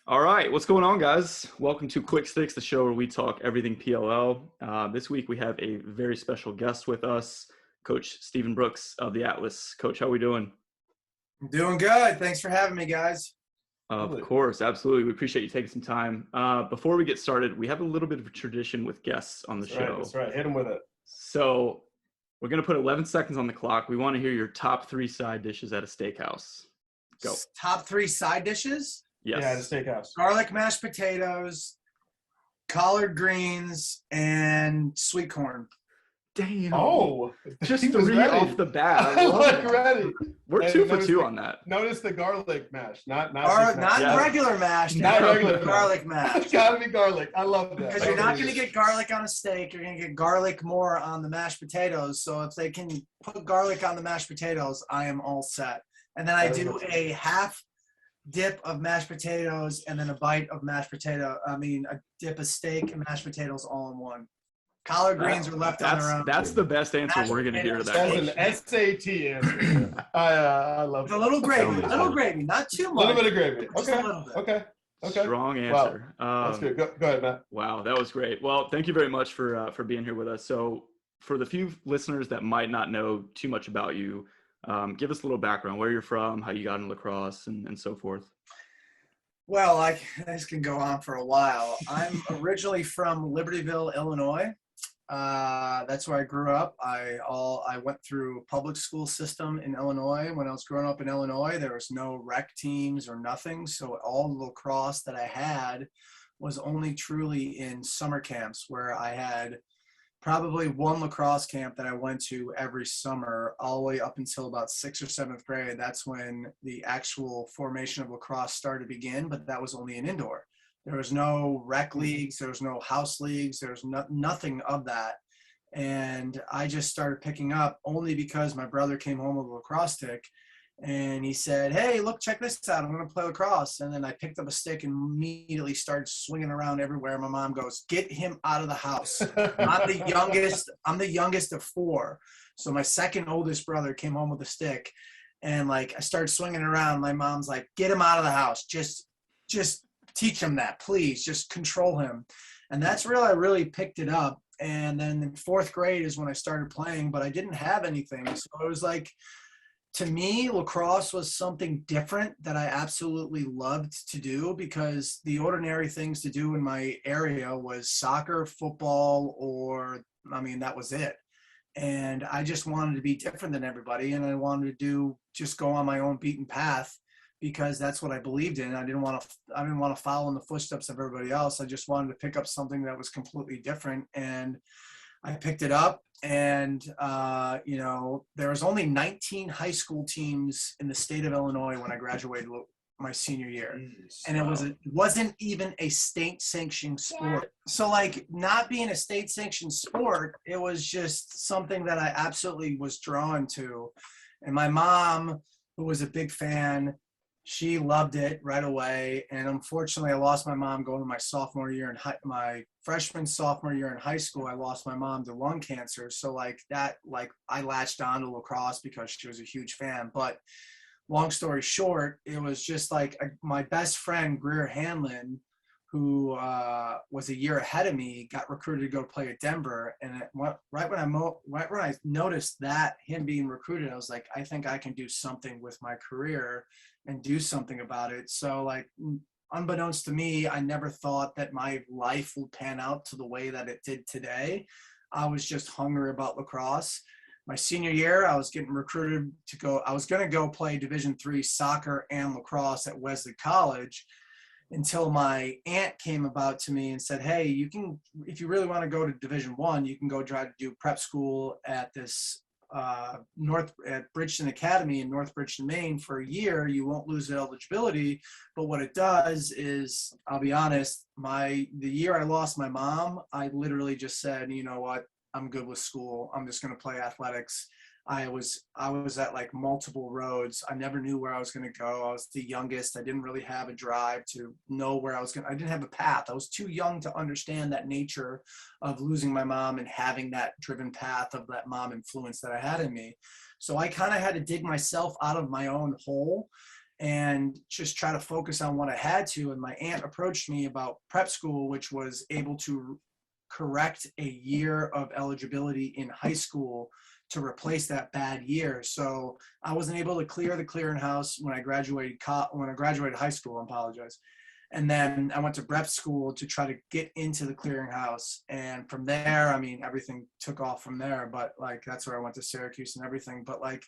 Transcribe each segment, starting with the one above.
All right, what's going on, guys? Welcome to Quick Stix, the show where we talk everything PLL. This week we have a very special guest with us, Coach Stephen Brooks of the Atlas. Coach, how are we doing? I'm doing good. Thanks for having me, guys. Of course, absolutely. We appreciate you taking some time. Before we get started, we have a little bit of a tradition with guests on the show. That's right. Hit them with it. So we're going to put 11 seconds on the clock. We want to hear your top 3 side dishes at a steakhouse. Go. Top 3 side dishes? Yes. Yeah, the steakhouse. Garlic mashed potatoes, collard greens, and sweet corn. Damn. Oh, just he was 3 ready. off the bat. I was ready. We're And 2 for notice 2 the- on that. Notice the garlic mash, not Not Yeah. regular mash. Not no, regular mash. garlic mash. It's gotta be garlic. I love that. Because you're not going to get garlic on a steak. You're going to get garlic more on the mashed potatoes. So if they can put garlic on the mashed potatoes, I am all set. And then I do a half dip of mashed potatoes and then a bite of mashed potato. A dip of steak and mashed potatoes all in one. Collard greens are left on their own. That's the best answer Mashed we're going to hear to that That's question. an SAT answer. I love With a little gravy, not too A much. little bit of gravy. Just a little bit. Okay. Strong answer. That's good. Go ahead, Matt. Wow, that was great. Well, thank you very much for being here with us. So, for the few listeners that might not know too much about you, give us a little background: where you're from, how you got into lacrosse, and so forth. Well, this can go on for a while. I'm originally from Libertyville, Illinois. That's where I grew up. I went through a public school system in Illinois. When I was growing up in Illinois, there was no rec teams or nothing. So all the lacrosse that I had was only truly in summer camps, where I had probably one lacrosse camp that I went to every summer, all the way up until about 6th or 7th grade. That's when the actual formation of lacrosse started to begin, but that was only an indoor. There was no rec leagues, there was no house leagues, there was nothing of that. And I just started picking up only because my brother came home with a lacrosse stick and he said, "Hey, look, check this out. I'm going to play lacrosse." And then I picked up a stick and immediately started swinging around everywhere. My mom goes, "Get him out of the house." I'm the youngest of 4. So my second oldest brother came home with a stick and I started swinging around. My mom's like, "Get him out of the house. Just teach him that, please. Just control him." And that's where I really picked it up. And then in 4th grade is when I started playing, but I didn't have anything. So it was to me, lacrosse was something different that I absolutely loved to do, because the ordinary things to do in my area was soccer, football, that was it. And I just wanted to be different than everybody. And I wanted to just go on my own beaten path, because that's what I believed in. I didn't want to follow in the footsteps of everybody else. I just wanted to pick up something that was completely different. And I picked it up, and there was only 19 high school teams in the state of Illinois when I graduated my senior year. And it wasn't even a state-sanctioned sport. So not being a state-sanctioned sport, it was just something that I absolutely was drawn to. And my mom, who was a big fan, she loved it right away. And unfortunately, I lost my mom going to my freshman, sophomore year in high school. I lost my mom to lung cancer. So I latched on to lacrosse because she was a huge fan. But long story short, it was just my best friend, Greer Hanlon, who was a year ahead of me, got recruited to go play at Denver. And right when I noticed that, him being recruited, I was like, I think I can do something with my career and do something about it. So unbeknownst to me, I never thought that my life would pan out to the way that it did today. I was just hungry about lacrosse. My senior year, I was getting recruited I was going to go play Division III soccer and lacrosse at Wesley College, until my aunt came about to me and said, "Hey, you can, if you really want to go to Division I, you can go try to do prep school at this at Bridgeton Academy in North Bridgeton, Maine for a year. You won't lose eligibility, but what it does is, I'll be honest, the year I lost my mom, I literally just said, you know what, I'm good with school. I'm just going to play athletics." I was at multiple roads. I never knew where I was going to go. I was the youngest. I didn't really have a drive to know where I didn't have a path. I was too young to understand that nature of losing my mom and having that driven path of that mom influence that I had in me. So I kind of had to dig myself out of my own hole. and just try to focus on what I had to. And my aunt approached me about prep school, which was able to correct a year of eligibility in high school to replace that bad year. So I wasn't able to clear the clearinghouse when I graduated high school. I apologize. And then I went to prep school to try to get into the clearinghouse. And from there, I mean, everything took off from there. But like, that's where I went to Syracuse and everything. But like,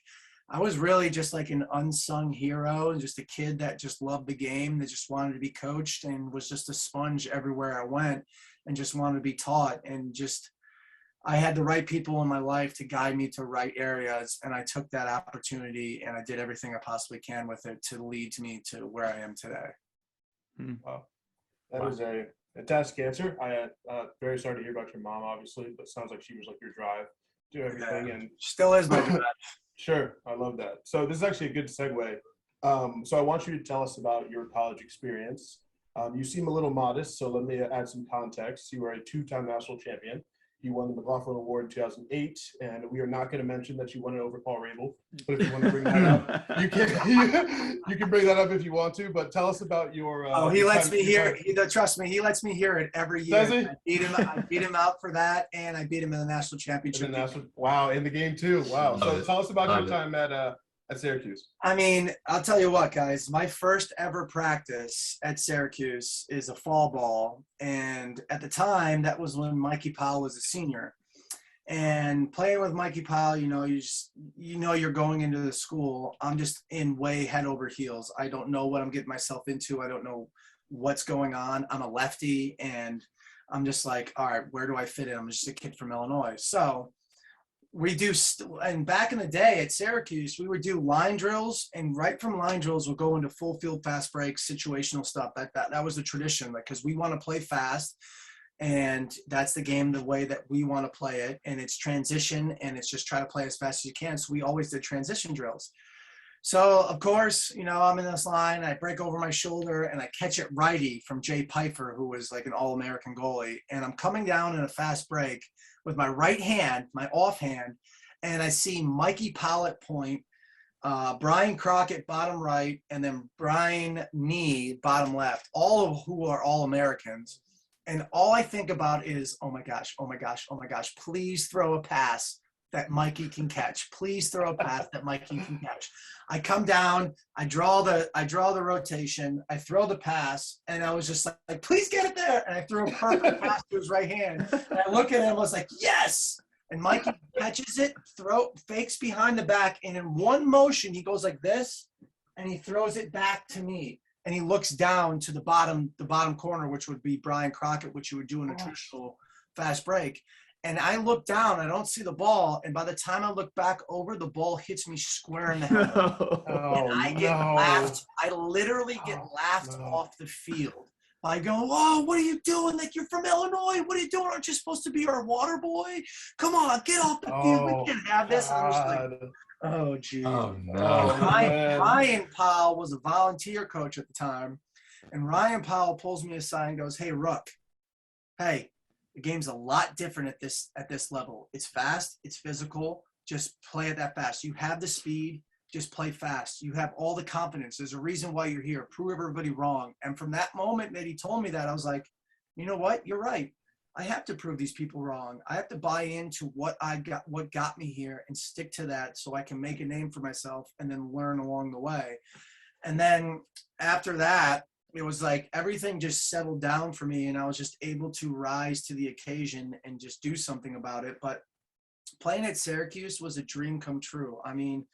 I was really just like an unsung hero and just a kid that just loved the game, that just wanted to be coached and was just a sponge everywhere I went and just wanted to be taught. And just, I had the right people in my life to guide me to right areas. And I took that opportunity and I did everything I possibly can with it to lead to me to where I am today. Wow. That is a fantastic answer. I very sorry to hear about your mom, obviously, but sounds like she was like your drive to everything. And still is my drive. Sure, I love that. So this is actually a good segue. So I want you to tell us about your college experience. You seem a little modest, so let me add some context. You are a two-time national champion. You won the McLaughlin Award in 2008, and we are not going to mention that you won it over Paul Rabel. But if you want to bring that up, you can. You can bring that up if you want to. But tell us about your. He lets me hear. Trust me, he lets me hear it every year. Does he? I beat him out for that, and I beat him in the national championship. Wow, in the game too. Wow. So tell us about your time at Syracuse. I mean, I'll tell you what, guys. My first ever practice at Syracuse is a fall ball. And at the time, that was when Mikey Powell was a senior. And playing with Mikey Powell, you're going into the school. I'm just in way head over heels. I don't know what I'm getting myself into. I don't know what's going on. I'm a lefty, and I'm just like, all right, where do I fit in? I'm just a kid from Illinois. So and back in the day at Syracuse, we would do line drills, and right from line drills, we'll go into full field fast breaks, situational stuff. That was the tradition, because we want to play fast, and that's the game, the way that we want to play it. And it's transition, and it's just try to play as fast as you can. So we always did transition drills. So of course, I'm in this line, I break over my shoulder and I catch it righty from Jay Pfeiffer, who was like an All-American goalie. And I'm coming down in a fast break with my right hand, my offhand, and I see Mikey Powell at point, Brian Crockett bottom right, and then Brian Nee bottom left, all of who are All-Americans. And all I think about is, oh my gosh, please throw a pass that Mikey can catch. Please throw a pass that Mikey can catch. I come down, I draw the rotation, I throw the pass, and I was just like, please get it there. And I threw a perfect pass to his right hand. And I look at him, I was like, yes. And Mikey catches it, fakes behind the back, and in one motion, he goes like this, and he throws it back to me. And he looks down to the bottom corner, which would be Brian Crockett, which you would do in a traditional fast break. And I look down, I don't see the ball. And by the time I look back over, the ball hits me square in the head. And I get laughed. I literally get laughed off the field by going, oh, what are you doing? Like, you're from Illinois. What are you doing? Aren't you supposed to be our water boy? Come on, get off the field. We can't have this. And I was like, oh, geez. Oh, no. Ryan Powell was a volunteer coach at the time. And Ryan Powell pulls me aside and goes, hey, Rook, hey, the game's a lot different at this level. It's fast. It's physical. Just play it that fast. You have the speed. Just play fast. You have all the confidence. There's a reason why you're here. Prove everybody wrong. And from that moment that he told me that, I was like, you know what? You're right. I have to prove these people wrong. I have to buy into what got me here and stick to that so I can make a name for myself and then learn along the way. And then after that, it was like everything just settled down for me, and I was just able to rise to the occasion and just do something about it. But playing at Syracuse was a dream come true. I mean,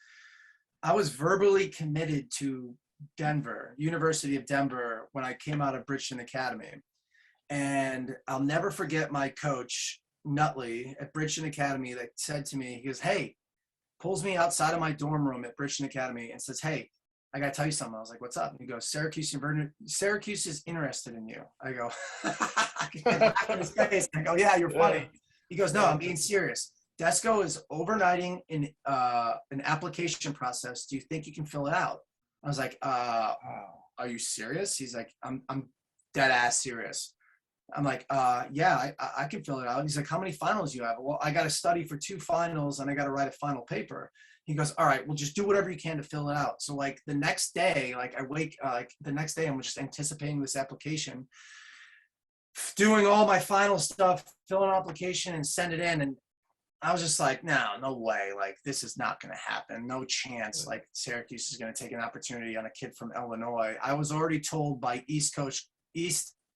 I was verbally committed to University of Denver, when I came out of Bridgeton Academy. And I'll never forget my coach, Nutley, at Bridgeton Academy, that said to me, he goes, hey, pulls me outside of my dorm room at Bridgeton Academy and says, hey, I got to tell you something. I was like, what's up? And he goes, Syracuse is interested in you. I go, I go, yeah, you're funny. He goes, no, I'm being serious. Desco is overnighting in an application process. Do you think you can fill it out? I was like, are you serious? He's like, I'm dead ass serious. I'm like, yeah, I can fill it out. He's like, how many finals do you have? Well, I got to study for 2 finals and I got to write a final paper. He goes, all right, well, just do whatever you can to fill it out. So like the next day, like the next day, I'm just anticipating this application, doing all my final stuff, fill an application and send it in. And I was just like, no way. Like, this is not going to happen. No chance. Like, Syracuse is going to take an opportunity on a kid from Illinois. I was already told by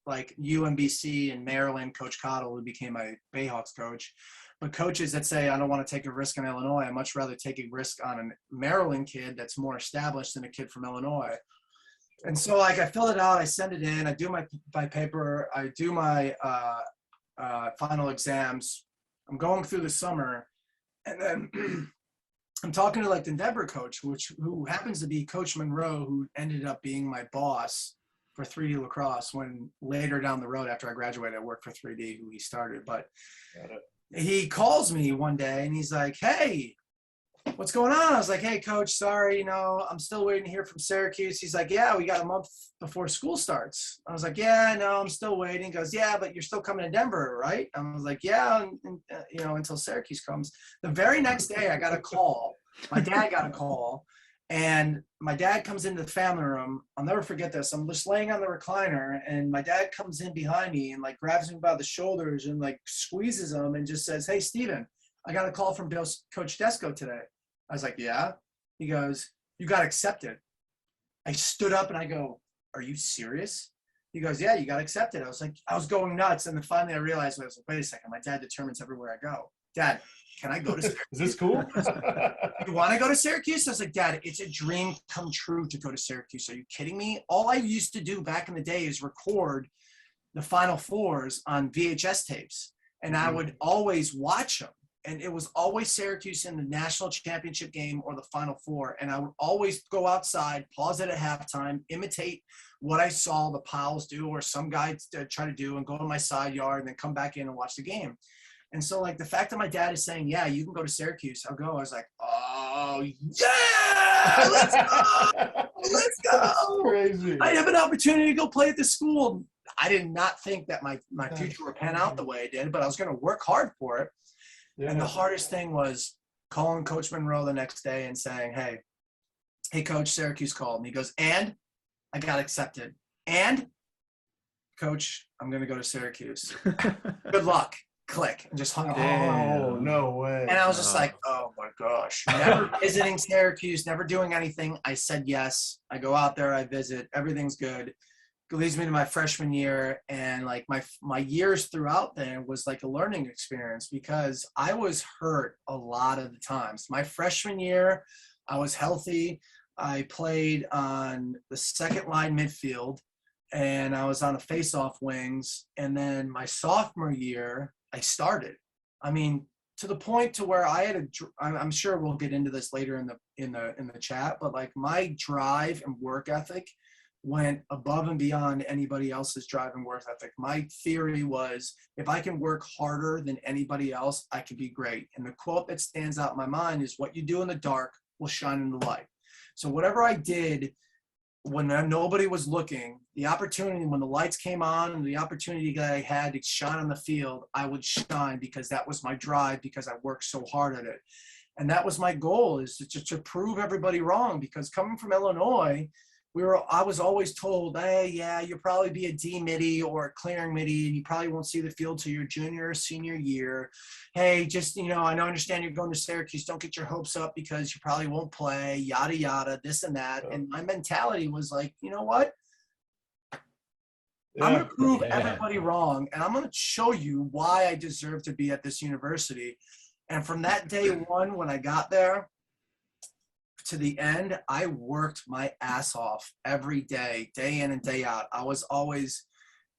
like UMBC and Maryland, Coach Cottle, who became my Bayhawks coach. But coaches that say, I don't want to take a risk on Illinois, I'd much rather take a risk on a Maryland kid that's more established than a kid from Illinois. And so, like, I fill it out, I send it in, I do my paper, I do my final exams. I'm going through the summer, and then I'm talking to like the Denver coach, who happens to be Coach Monroe, who ended up being my boss for 3D lacrosse when later down the road after I graduated, I worked for 3D, who he started. But he calls me one day and he's like, hey, what's going on? I was like, hey, coach, sorry, I'm still waiting to hear from Syracuse. He's like, yeah, we got a month before school starts. I was like, yeah, no, I'm still waiting. He goes, yeah, but you're still coming to Denver, right? I was like, yeah, until Syracuse comes. The very next day, I got a call. My dad got a call, and my dad comes into the family room. I'll never forget this. I'm just laying on the recliner, and my dad comes in behind me and like grabs me by the shoulders and like squeezes him and just says, hey, Steven, I got a call from Coach Desko today. I was like, yeah. He goes, you got accepted. I stood up and I go, are you serious? He goes, yeah, you got accepted. I was like, I was going nuts. And then finally I realized, I was like, wait a second, my dad determines everywhere I go. Dad, can I go to Syracuse? Is this cool? You want to go to Syracuse? I was like, Dad, it's a dream come true to go to Syracuse. Are you kidding me? All I used to do back in the day is record the Final Fours on VHS tapes. And I would always watch them. And it was always Syracuse in the national championship game or the Final Four. And I would always go outside, pause it at halftime, imitate what I saw the Pals do or some guy try to do, and go to my side yard and then come back in and watch the game. And so, like, the fact that my dad is saying, yeah, you can go to Syracuse, I'll go. I was like, oh, yeah, let's go. Let's go. That's crazy. I have an opportunity to go play at this school. I did not think that my future would pan out the way it did, but I was going to work hard for it. Yeah. And the hardest thing was calling Coach Monroe the next day and saying, hey, Coach, Syracuse called. And he goes, and I got accepted. And, Coach, I'm going to go to Syracuse. Good luck. Click. And just hung up. Oh, no way. And I was just like, oh, my gosh. Never visiting Syracuse, never doing anything. I said yes. I go out there. I visit. Everything's good. It leads me to my freshman year, and like my years throughout there was like a learning experience because I was hurt a lot of the times. My freshman year, I was healthy. I played on the second line midfield, and I was on the face-off wings. And then my sophomore year, I started. I mean, to the point to where I had I'm sure we'll get into this later in the chat, but like my drive and work ethic went above and beyond anybody else's drive and work ethic. My theory was, if I can work harder than anybody else, I can be great. And the quote that stands out in my mind is, what you do in the dark will shine in the light. So whatever I did when nobody was looking, the opportunity, when the lights came on and the opportunity that I had to shine on the field, I would shine because that was my drive, because I worked so hard at it. And that was my goal, is to prove everybody wrong, because coming from Illinois, I was always told, hey, yeah, you'll probably be a D midi or a clearing midi, and you probably won't see the field till your junior or senior year. Hey, just, I understand you're going to Syracuse. Don't get your hopes up because you probably won't play, yada, yada, this and that. Yeah. And my mentality was like, you know what? Yeah. I'm going to prove everybody wrong, and I'm going to show you why I deserve to be at this university. And from that day one, when I got there, to the end, I worked my ass off every day, day in and day out. I was always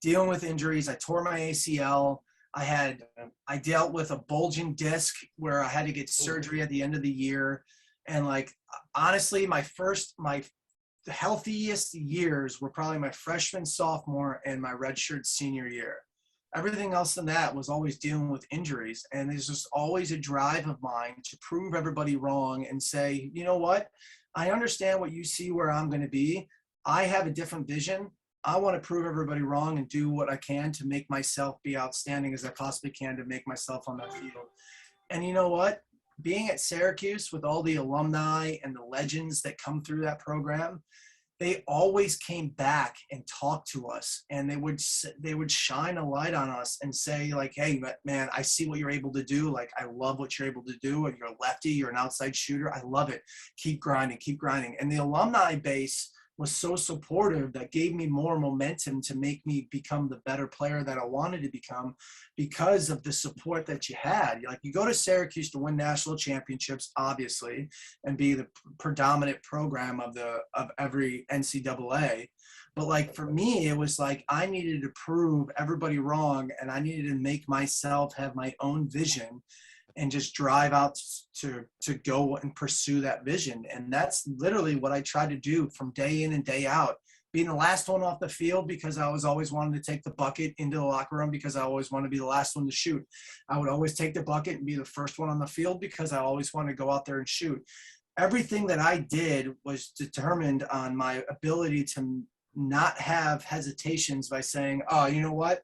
dealing with injuries. I tore my ACL. I dealt with a bulging disc where I had to get surgery at the end of the year. And like, honestly, my healthiest years were probably my freshman, sophomore, and my redshirt senior year. Everything else than that was always dealing with injuries. And there's just always a drive of mine to prove everybody wrong and say, you know what? I understand what you see where I'm going to be. I have a different vision. I want to prove everybody wrong and do what I can to make myself be outstanding as I possibly can to make myself on that field. And you know what? being at Syracuse with all the alumni and the legends that come through that program, they always came back and talked to us, and they would shine a light on us and say like, hey man, I see what you're able to do. Like, I love what you're able to do. And you're a lefty, you're an outside shooter. I love it. Keep grinding, keep grinding. And the alumni base was so supportive that gave me more momentum to make me become the better player that I wanted to become, because of the support that you had. Like, you go to Syracuse to win national championships, obviously, and be the predominant program of every NCAA. But like, for me, it was like, I needed to prove everybody wrong, and I needed to make myself have my own vision and just drive out to go and pursue that vision. And that's literally what I tried to do from day in and day out. Being the last one off the field because I was always wanting to take the bucket into the locker room, because I always wanted to be the last one to shoot. I would always take the bucket and be the first one on the field because I always wanted to go out there and shoot. Everything that I did was determined on my ability to not have hesitations by saying, oh, you know what?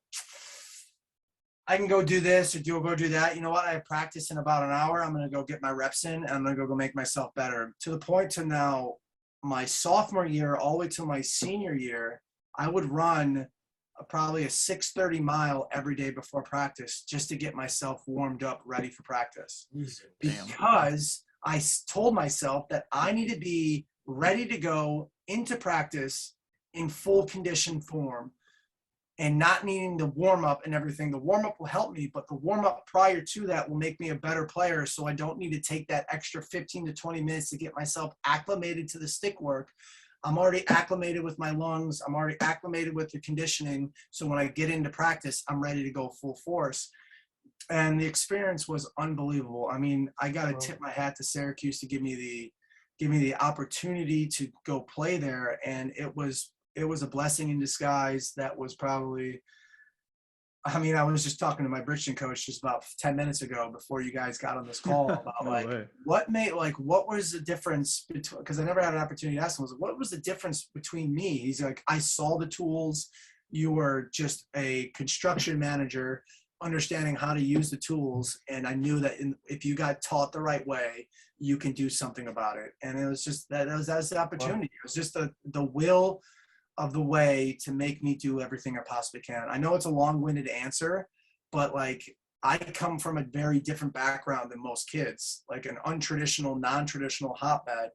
I can go do this or go do that. You know what? I practice in about an hour. I'm going to go get my reps in, and I'm going to go make myself better. To the point to now, my sophomore year all the way to my senior year, I would run probably a 6:30 mile every day before practice just to get myself warmed up, ready for practice. Because I told myself that I need to be ready to go into practice in full condition form, and not needing the warm-up and everything. The warm-up will help me, but the warm-up prior to that will make me a better player, so I don't need to take that extra 15 to 20 minutes to get myself acclimated to the stick work. I'm already acclimated with my lungs. I'm already acclimated with the conditioning, so when I get into practice, I'm ready to go full force. And the experience was unbelievable. I mean, I got to tip my hat to Syracuse to give me the opportunity to go play there, and it was a blessing in disguise. That was probably, I mean, I was just talking to my Bridgeton coach just about 10 minutes ago before you guys got on this call about what was the difference between, because I never had an opportunity to ask him, what was the difference between me? He's like, I saw the tools. You were just a construction manager understanding how to use the tools. And I knew that if you got taught the right way, you can do something about it. And it was just that was the opportunity. It was just the will of the way to make me do everything I possibly can. I know it's a long-winded answer, but like, I come from a very different background than most kids, like an untraditional, non-traditional hotbed.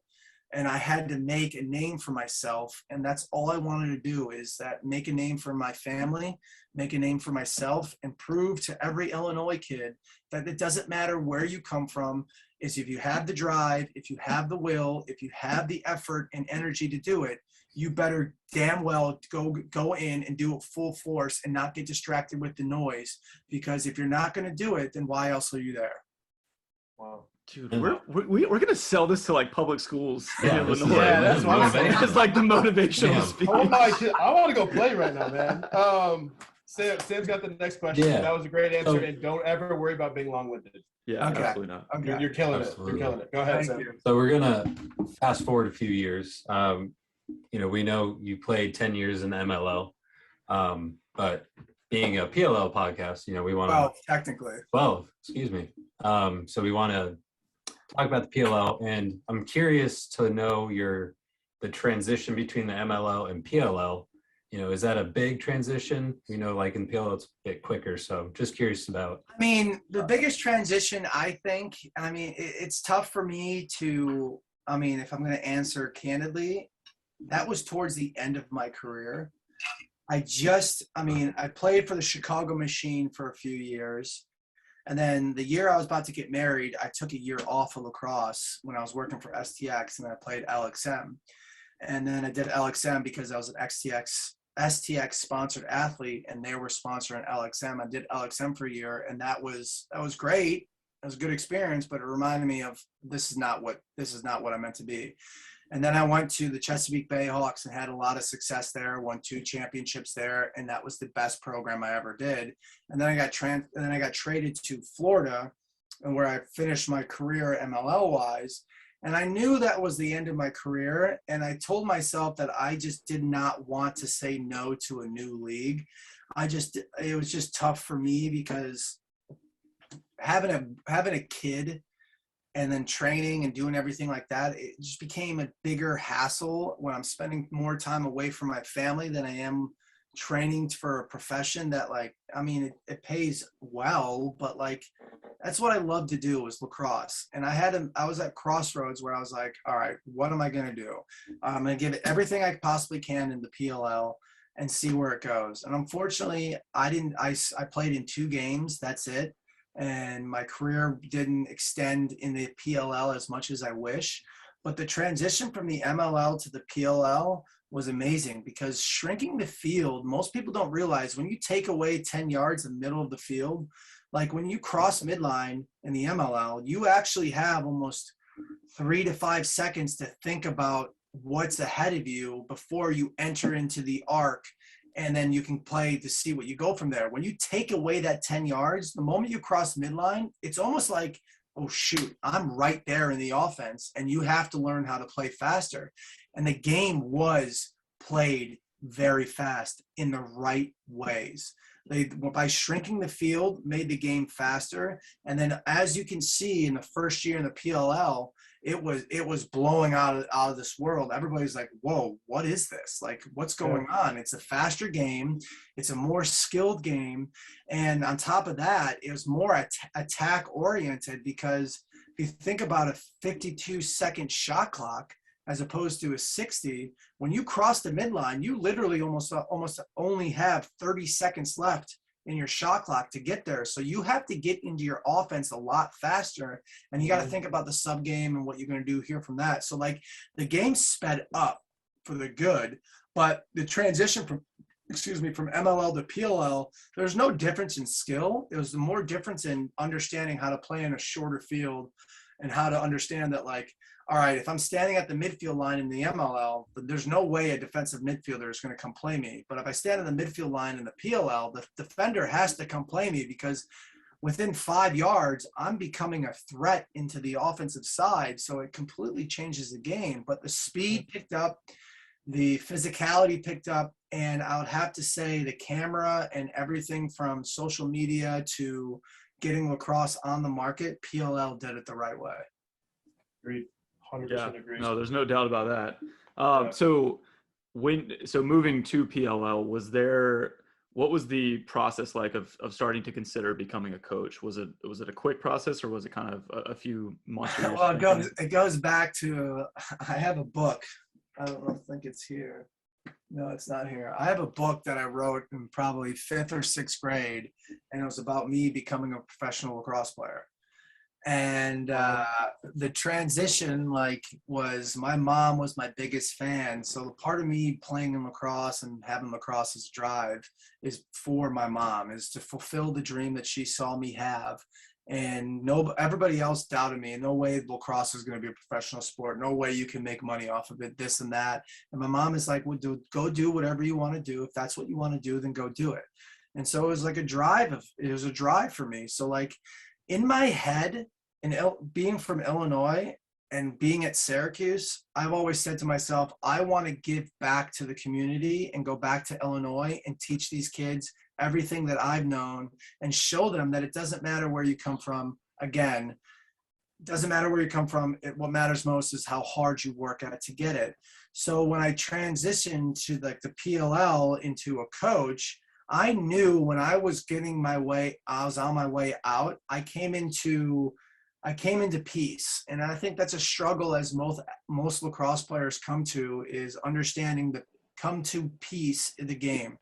And I had to make a name for myself. And that's all I wanted to do, is that make a name for my family, make a name for myself, and prove to every Illinois kid that it doesn't matter where you come from, is if you have the drive, if you have the will, if you have the effort and energy to do it, you better damn well go in and do it full force and not get distracted with the noise. Because if you're not going to do it, then why else are you there? Wow. Dude, we're gonna sell this to like public schools in Illinois. That's what I'm saying. It's like the motivational speech. Oh my God, I want to go play right now, man. Sam's got the next question. Yeah. That was a great answer, and don't ever worry about being long-winded. Yeah, Okay. absolutely not. Okay. You're killing Absolutely. it. You're killing it. Go ahead, Thank Sam. you. So we're gonna fast forward a few years. We know you played 10 years in the MLL, but being a PLL podcast, we want to. Well, technically. 12, excuse me. So we want to talk about the PLL, and I'm curious to know the transition between the MLL and PLL. Is that a big transition? Like in PLL, it's a bit quicker. So just curious about. I mean, the biggest transition, I think, it's tough for me to, if I'm going to answer candidly, that was towards the end of my career. I played for the Chicago Machine for a few years. And then the year I was about to get married, I took a year off of lacrosse when I was working for STX, and I played LXM. And then I did LXM because I was an STX sponsored athlete, and they were sponsoring LXM. I did LXM for a year, and that was great. It was a good experience, but it reminded me of this is not what I meant to be. And then I went to the Chesapeake Bay Hawks and had a lot of success there, won 2 championships there, and that was the best program I ever did. And then I got traded to Florida, and where I finished my career MLL wise. And I knew that was the end of my career, and I told myself that I just did not want to say no to a new league. It was just tough for me because having a kid and then training and doing everything like that, it just became a bigger hassle when I'm spending more time away from my family than I am training for a profession that, like, I mean, it pays well, but like, that's what I love to do is lacrosse. And I was at crossroads where I was like, all right, what am I going to do? I'm going to give it everything I possibly can in the PLL and see where it goes. And unfortunately, I played in 2 games. That's it. And my career didn't extend in the PLL as much as I wish. But the transition from the MLL to the PLL was amazing, because shrinking the field, most people don't realize when you take away 10 yards in the middle of the field, like when you cross midline in the MLL, you actually have almost 3 to 5 seconds to think about what's ahead of you before you enter into the arc, and then you can play to see what you go from there. When you take away that 10 yards, the moment you cross midline, it's almost like, oh shoot, I'm right there in the offense, and you have to learn how to play faster. And the game was played very fast in the right ways. They, by shrinking the field, made the game faster. And then, as you can see, in the first year in the PLL, it was blowing out of this world. Everybody's like, whoa, what is this? Like, what's going on? It's a faster game. It's a more skilled game. And on top of that, it was more attack oriented, because if you think about a 52-second shot clock as opposed to a 60, when you cross the midline, you literally almost only have 30 seconds left in your shot clock to get there. So you have to get into your offense a lot faster, and you got to think about the sub game and what you're going to do here from that. So like, the game sped up for the good, but the transition from MLL to PLL, there's no difference in skill. It was more difference in understanding how to play in a shorter field, and how to understand that, like, all right, if I'm standing at the midfield line in the MLL, there's no way a defensive midfielder is going to come play me. But if I stand in the midfield line in the PLL, the defender has to come play me, because within 5 yards, I'm becoming a threat into the offensive side. So it completely changes the game. But the speed picked up, the physicality picked up, and I would have to say the camera and everything from social media to getting lacrosse on the market, PLL did it the right way. Agreed. 100% Yeah, agree. no, there's no doubt about that. So moving to PLL, what was the process like of starting to consider becoming a coach? Was it a quick process, or was it kind of a few months? Well, it goes back to, I have a book. I don't think it's here. No, it's not here. I have a book that I wrote in probably 5th or 6th grade, and it was about me becoming a professional lacrosse player. And the transition, like, was, my mom was my biggest fan. So the part of me playing in lacrosse and having lacrosse as a drive is for my mom, is to fulfill the dream that she saw me have. And everybody else doubted me. No way lacrosse is going to be a professional sport. No way you can make money off of it, this and that. And my mom is like, well, go do whatever you want to do. If that's what you want to do, then go do it. And so it was like it was a drive for me. So like, in my head, being from Illinois and being at Syracuse, I've always said to myself, I want to give back to the community and go back to Illinois and teach these kids everything that I've known, and show them that it doesn't matter where you come from. Again, it doesn't matter where you come from. What matters most is how hard you work at it to get it. So when I transitioned to like the PLL into a coach, I knew when I was on my way out, I came into peace. And I think that's a struggle, as most lacrosse players come to, is understanding the come to peace in the game.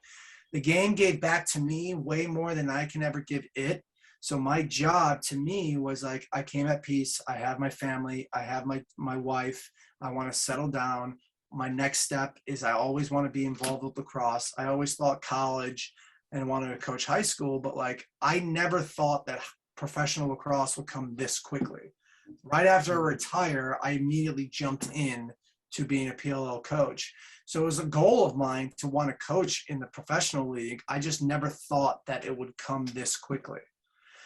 The game gave back to me way more than I can ever give it. So my job to me was like, I came at peace. I have my family. I have my wife. I want to settle down. My next step is I always want to be involved with lacrosse. I always thought college and wanted to coach high school, but like, I never thought that professional lacrosse would come this quickly. Right after I retire, I immediately jumped in to being a PLL coach. So it was a goal of mine to want to coach in the professional league. I just never thought that it would come this quickly.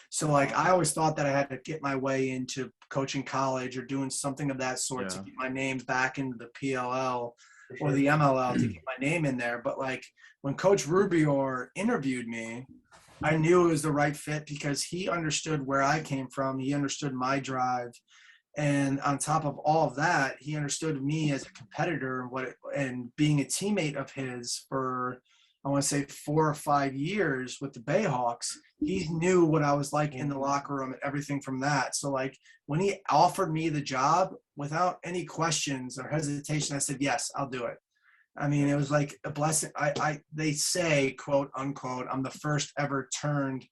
So like, I always thought that I had to get my way into coaching college or doing something of that sort to get my name back into the PLL or the MLL to get my name in there. But like, when Coach Rubior interviewed me, I knew it was the right fit, because he understood where I came from. He understood my drive. And on top of all of that, he understood me as a competitor and being a teammate of his for, I want to say 4 or 5 years with the Bayhawks. He knew what I was like in the locker room and everything from that. So like when he offered me the job without any questions or hesitation, I said, yes, I'll do it. I mean, it was like a blessing. They say, quote unquote, I'm the first ever turned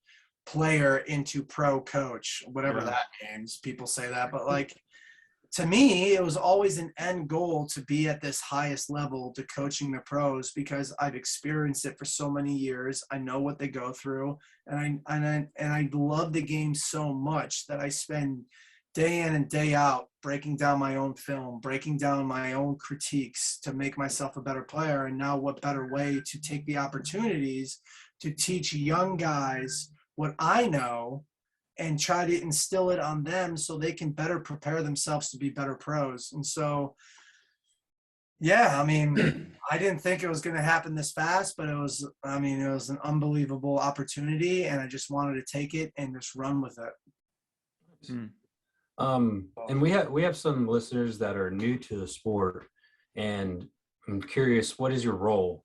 player into pro coach, whatever that means. People say that, but like to me, it was always an end goal to be at this highest level to coaching the pros because I've experienced it for so many years. I know what they go through, and I love the game so much that I spend day in and day out breaking down my own film, breaking down my own critiques to make myself a better player. And now what better way to take the opportunities to teach young guys what I know and try to instill it on them so they can better prepare themselves to be better pros. And so, yeah, I mean, I didn't think it was going to happen this fast, but it was an unbelievable opportunity, and I just wanted to take it and just run with it. And we have some listeners that are new to the sport, and I'm curious, what is your role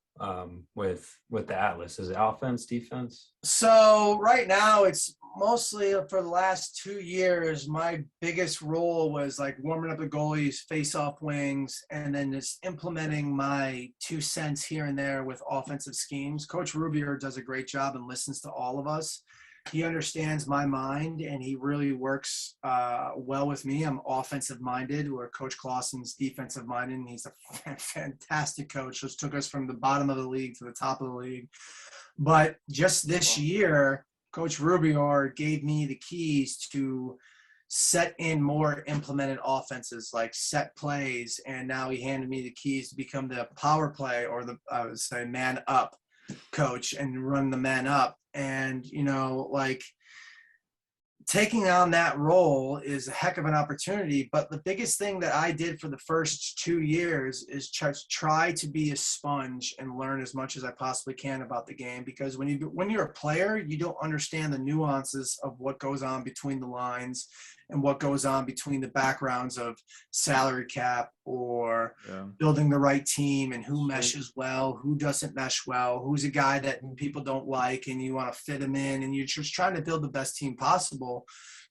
with the Atlas? Is it offense, defense? So right now it's mostly for the last 2 years, my biggest role was like warming up the goalies, face-off wings, and then just implementing my 2 cents here and there with offensive schemes. Coach Rubier does a great job and listens to all of us. He understands my mind, and he really works well with me. I'm offensive-minded, where Coach Clausen's defensive-minded, and he's a fantastic coach. Just took us from the bottom of the league to the top of the league. But just this year, Coach Rubior gave me the keys to set in more implemented offenses like set plays, and now he handed me the keys to become the power play or I would say man up coach and run the man up. And like taking on that role is a heck of an opportunity. But the biggest thing that I did for the first 2 years is try to be a sponge and learn as much as I possibly can about the game. Because when you're a player, you don't understand the nuances of what goes on between the lines and what goes on between the backgrounds of salary cap or building the right team and who meshes well, who doesn't mesh well, who's a guy that people don't like and you want to fit him in, and you're just trying to build the best team possible.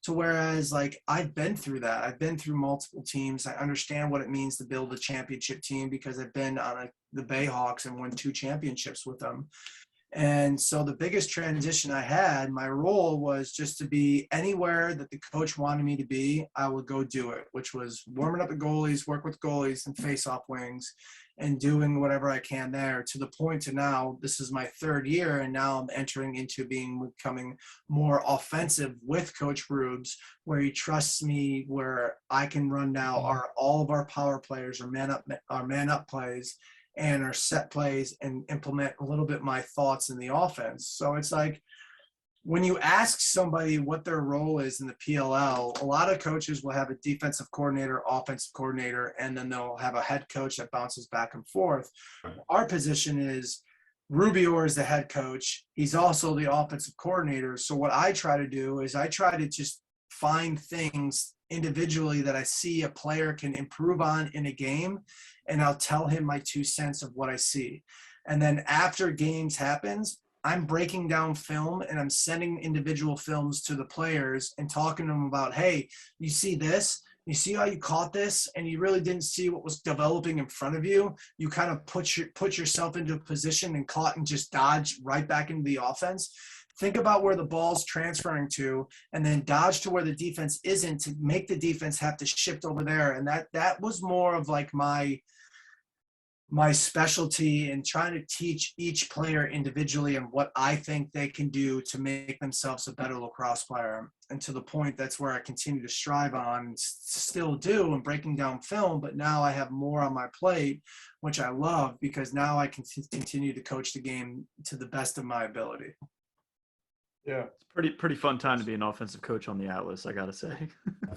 To whereas like I've been through that. I've been through multiple teams. I understand what it means to build a championship team because I've been on the Bayhawks and won 2 championships with them. And so the biggest transition I had, my role was just to be anywhere that the coach wanted me to be, I would go do it, which was warming up the goalies, work with goalies and face-off wings and doing whatever I can there, to the point to now this is my 3rd year, and now I'm entering into becoming more offensive with Coach Rubes, where he trusts me, where I can run now all of our power players or man up plays and our set plays and implement a little bit my thoughts in the offense. So it's like when you ask somebody what their role is in the PLL, a lot of coaches will have a defensive coordinator, offensive coordinator, and then they'll have a head coach that bounces back and forth. Our position is Rubior is the head coach. He's also the offensive coordinator. So what I try to do is I try to just find things individually that I see a player can improve on in a game, and I'll tell him my 2 cents of what I see. And then after games happens, I'm breaking down film and I'm sending individual films to the players and talking to them about, hey, you see this? You see how you caught this and you really didn't see what was developing in front of you? You kind of put yourself into a position and caught and just dodge right back into the offense. Think about where the ball's transferring to and then dodge to where the defense isn't to make the defense have to shift over there. And that was more of like my specialty in trying to teach each player individually and what I think they can do to make themselves a better lacrosse player. And to the point, that's where I continue to strive on and still do, and breaking down film. But now I have more on my plate, which I love, because now I can continue to coach the game to the best of my ability. Yeah, it's pretty fun time to be an offensive coach on the Atlas, I gotta say.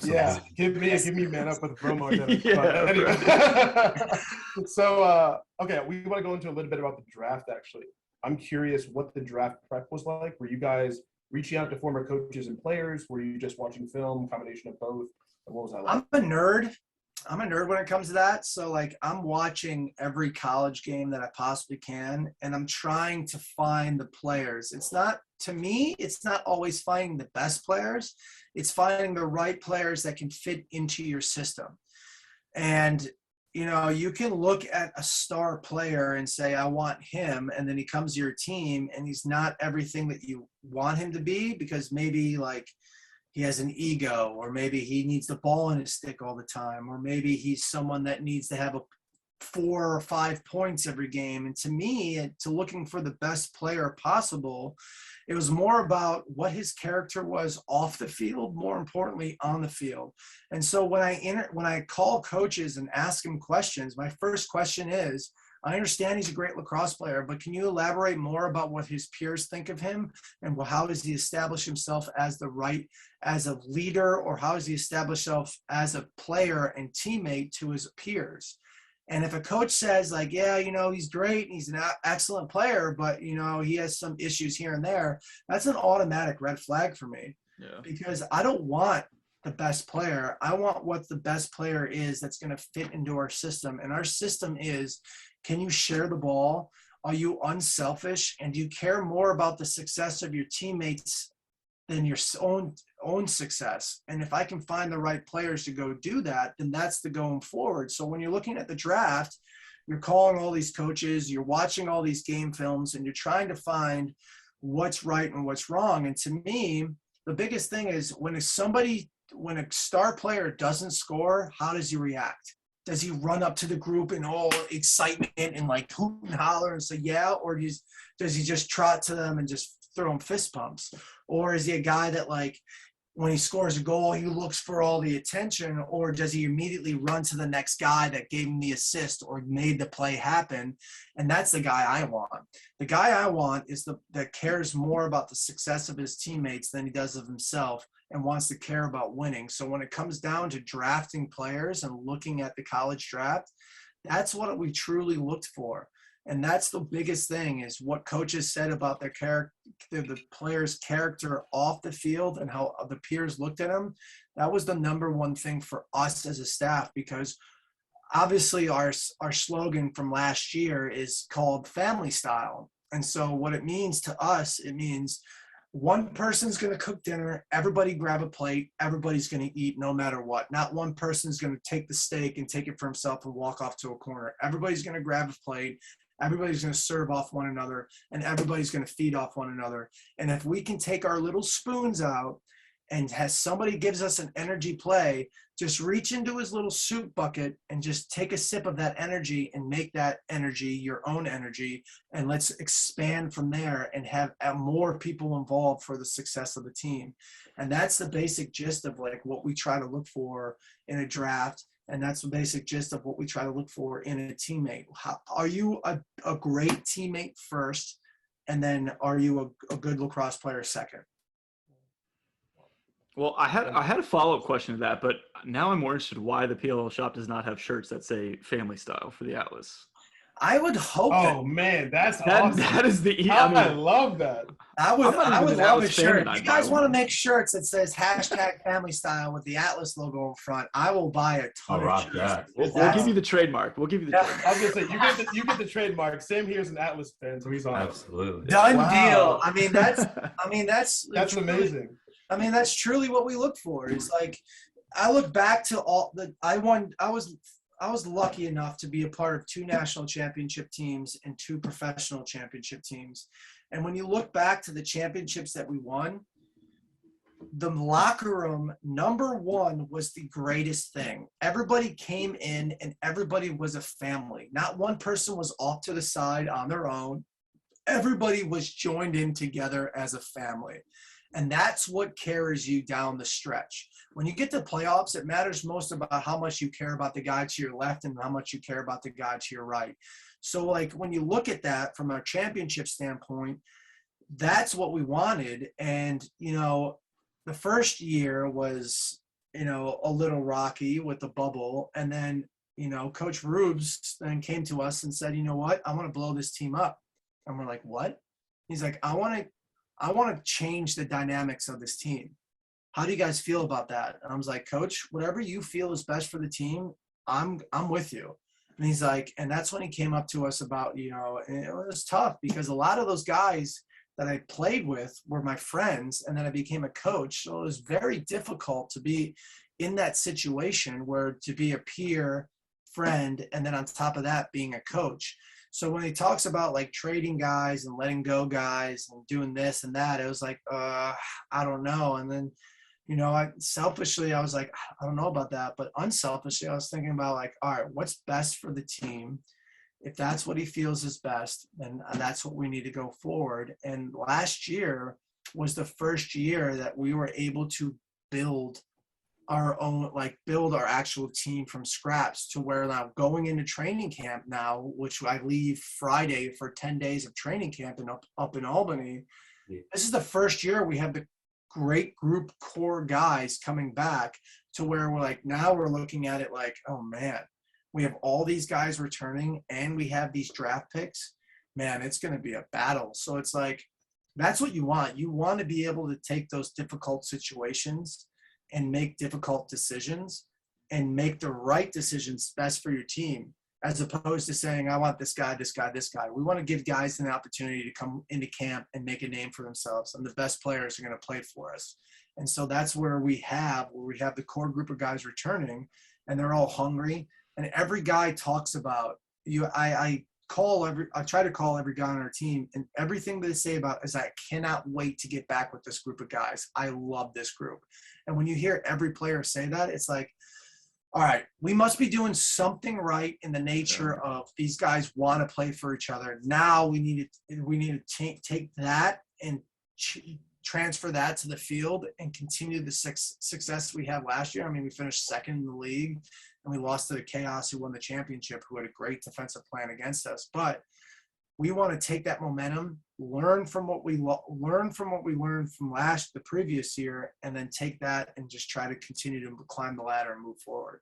Yeah, give me man up with promo. Yeah, anyway. So okay, we want to go into a little bit about the draft. Actually, I'm curious what the draft prep was like. Were you guys reaching out to former coaches and players? Were you just watching film, combination of both? What was that like? I'm a nerd. I'm a nerd when it comes to that. So like I'm watching every college game that I possibly can, and I'm trying to find the players. It's not, to me, it's not always finding the best players. It's finding the right players that can fit into your system. And you can look at a star player and say, I want him. And then he comes to your team and he's not everything that you want him to be, because maybe like he has an ego, or maybe he needs the ball in his stick all the time, or maybe he's someone that needs to have 4 or 5 points every game. And to me, to looking for the best player possible, it was more about what his character was off the field, more importantly on the field. And so when I call coaches and ask them questions, my first question is, I understand he's a great lacrosse player, but can you elaborate more about what his peers think of him, and how does he establish himself as a leader, or how does he establish himself as a player and teammate to his peers? And if a coach says like, yeah, he's great, he's an excellent player, but he has some issues here and there, that's an automatic red flag for me. Yeah. Because I don't want the best player. I want what the best player is that's going to fit into our system. And our system is, can you share the ball? Are you unselfish? And do you care more about the success of your teammates than your own success? And if I can find the right players to go do that, then that's the going forward. So when you're looking at the draft, you're calling all these coaches, you're watching all these game films, and you're trying to find what's right and what's wrong. And to me, the biggest thing is when a star player doesn't score, how does he react? Does he run up to the group in all excitement and like hoot and holler and say, yeah? Or does he just trot to them and just throw them fist pumps? Or is he a guy that like, when he scores a goal, he looks for all the attention? Or does he immediately run to the next guy that gave him the assist or made the play happen? And that's the guy I want. The guy I want is that cares more about the success of his teammates than he does of himself, and wants to care about winning. So when it comes down to drafting players and looking at the college draft, that's what we truly looked for. And that's the biggest thing, is what coaches said about their character, the player's character off the field, and how the peers looked at him. That was the number one thing for us as a staff, because obviously our slogan from last year is called family style. And so what it means to us, it means one person's going to cook dinner, everybody grab a plate, everybody's going to eat no matter what. Not one person's going to take the steak and take it for himself and walk off to a corner. Everybody's going to grab a plate, everybody's going to serve off one another, and everybody's going to feed off one another. And if we can take our little spoons out, and has somebody gives us an energy play, just reach into his little soup bucket and just take a sip of that energy and make that energy your own energy. And let's expand from there and have more people involved for the success of the team. And that's the basic gist of like what we try to look for in a draft. And that's the basic gist of what we try to look for in a teammate. Are you a great teammate first? And then are you a good lacrosse player second? Well, I had a follow-up question to that, but now I'm more interested why the PLL shop does not have shirts that say family style for the Atlas. I would hope. Oh man, that's awesome. That is the. I love that. I would love a shirt. If you guys want to make make shirts that says #family style with the Atlas logo in front, I will buy a ton I'll of rock shirts. that. We'll give you the trademark. We'll give you the trademark. I was gonna say you get the trademark. Sam here's an Atlas fan, so he's on. Absolutely. Done Wow. deal. I mean that's That's amazing. I mean that's truly what we look for. It's like I look back to all that I was lucky enough to be a part of 2 national championship teams and 2 professional championship teams. And when you look back to the championships that we won, the locker room, number one, was the greatest thing. Everybody came in and everybody was a family. Not one person was off to the side on their own. Everybody was joined in together as a family. And that's what carries you down the stretch. When you get to playoffs, it matters most about how much you care about the guy to your left and how much you care about the guy to your right. So like when you look at that from a championship standpoint, that's what we wanted. And, the first year was, a little rocky with the bubble. And then, Coach Rubes then came to us and said, you know what, I want to blow this team up. And we're like, what? He's like, I want to change the dynamics of this team. how do you guys feel about that? And I was like, Coach, whatever you feel is best for the team, I'm with you. And he's like, and that's when he came up to us about, you know, and it was tough because a lot of those guys that I played with were my friends, and then I became a coach. So it was very difficult to be in that situation where to be a peer friend, and then on top of that, being a coach. So when he talks about like trading guys and letting go guys and doing this and that, it was like, I don't know. And then, you know, I was like, I don't know about that. But unselfishly, I was thinking about like, all right, what's best for the team? If that's what he feels is best, then that's what we need to go forward. And last year was the first year that we were able to build our own, like build our actual team from scratch, to where now going into training camp now, which I leave Friday for 10 days of training camp up in Albany. Yeah. This is the first year we have the great group core guys coming back, to where we're like, now we're looking at it like, oh man, we have all these guys returning and we have these draft picks, man, it's going to be a battle. So it's like, that's what you want. You want to be able to take those difficult situations and make difficult decisions and make the right decisions best for your team, as opposed to saying, I want this guy, this guy, this guy. We want to give guys an opportunity to come into camp and make a name for themselves, and the best players are going to play for us. And so that's where we have the core group of guys returning, and they're all hungry. And every guy talks about you. I try to call every guy on our team, and everything they say about is, I cannot wait to get back with this group of guys. I love this group. And when you hear every player say that, it's like, all right, we must be doing something right in the nature of these guys want to play for each other. Now we need to take that and transfer that to the field and continue the success we had last year. I mean, we finished second in the league, and we lost to the Chaos, who won the championship, who had a great defensive plan against us. But we want to take that momentum, learn from what we learned from the previous year, and then take that and just try to continue to climb the ladder and move forward.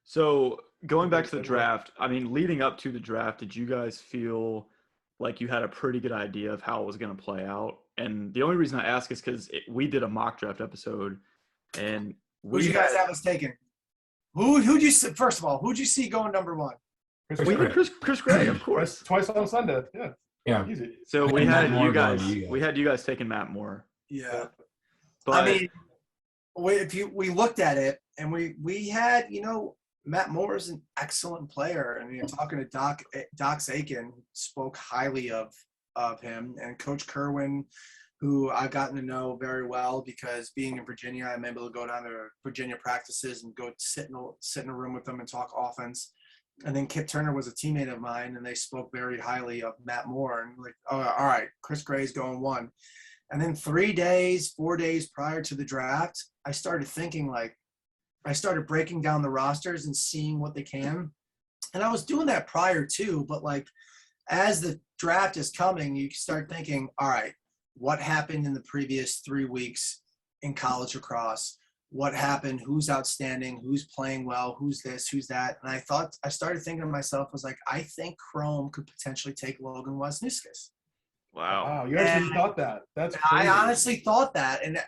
So going back to the draft, I mean, leading up to the draft, did you guys feel like you had a pretty good idea of how it was going to play out? And the only reason I ask is because we did a mock draft episode, and who'd you guys have us taking? Who'd you see, first of all, who'd you see going number one? Chris Gray, of course. Twice on Sunday. Yeah. Easy. So we And had Matt Moore you guys. going to you guys. We had you guys taking Matt Moore. Yeah. But I mean, we looked at it, and we had, you know, Matt Moore is an excellent player. And you're talking to Doc Aiken, spoke highly of him, and Coach Kerwin, who I've gotten to know very well, because being in Virginia, I'm able to go down to Virginia practices and go sit in a room with them and talk offense. And then Kip Turner was a teammate of mine, and they spoke very highly of Matt Moore. And like, oh, all right, Chris Gray's going one. And then 4 days prior to the draft, I started thinking, like, I started breaking down the rosters and seeing what they can. And I was doing that prior too, but like, as the draft is coming, you start thinking, all right, what happened in the previous 3 weeks in college lacrosse? What happened? Who's outstanding? Who's playing well? Who's this? Who's that? And I started thinking to myself, I was like, I think Chrome could potentially take Logan Wisniewski. wow. You actually thought that. That's crazy. I honestly thought that. And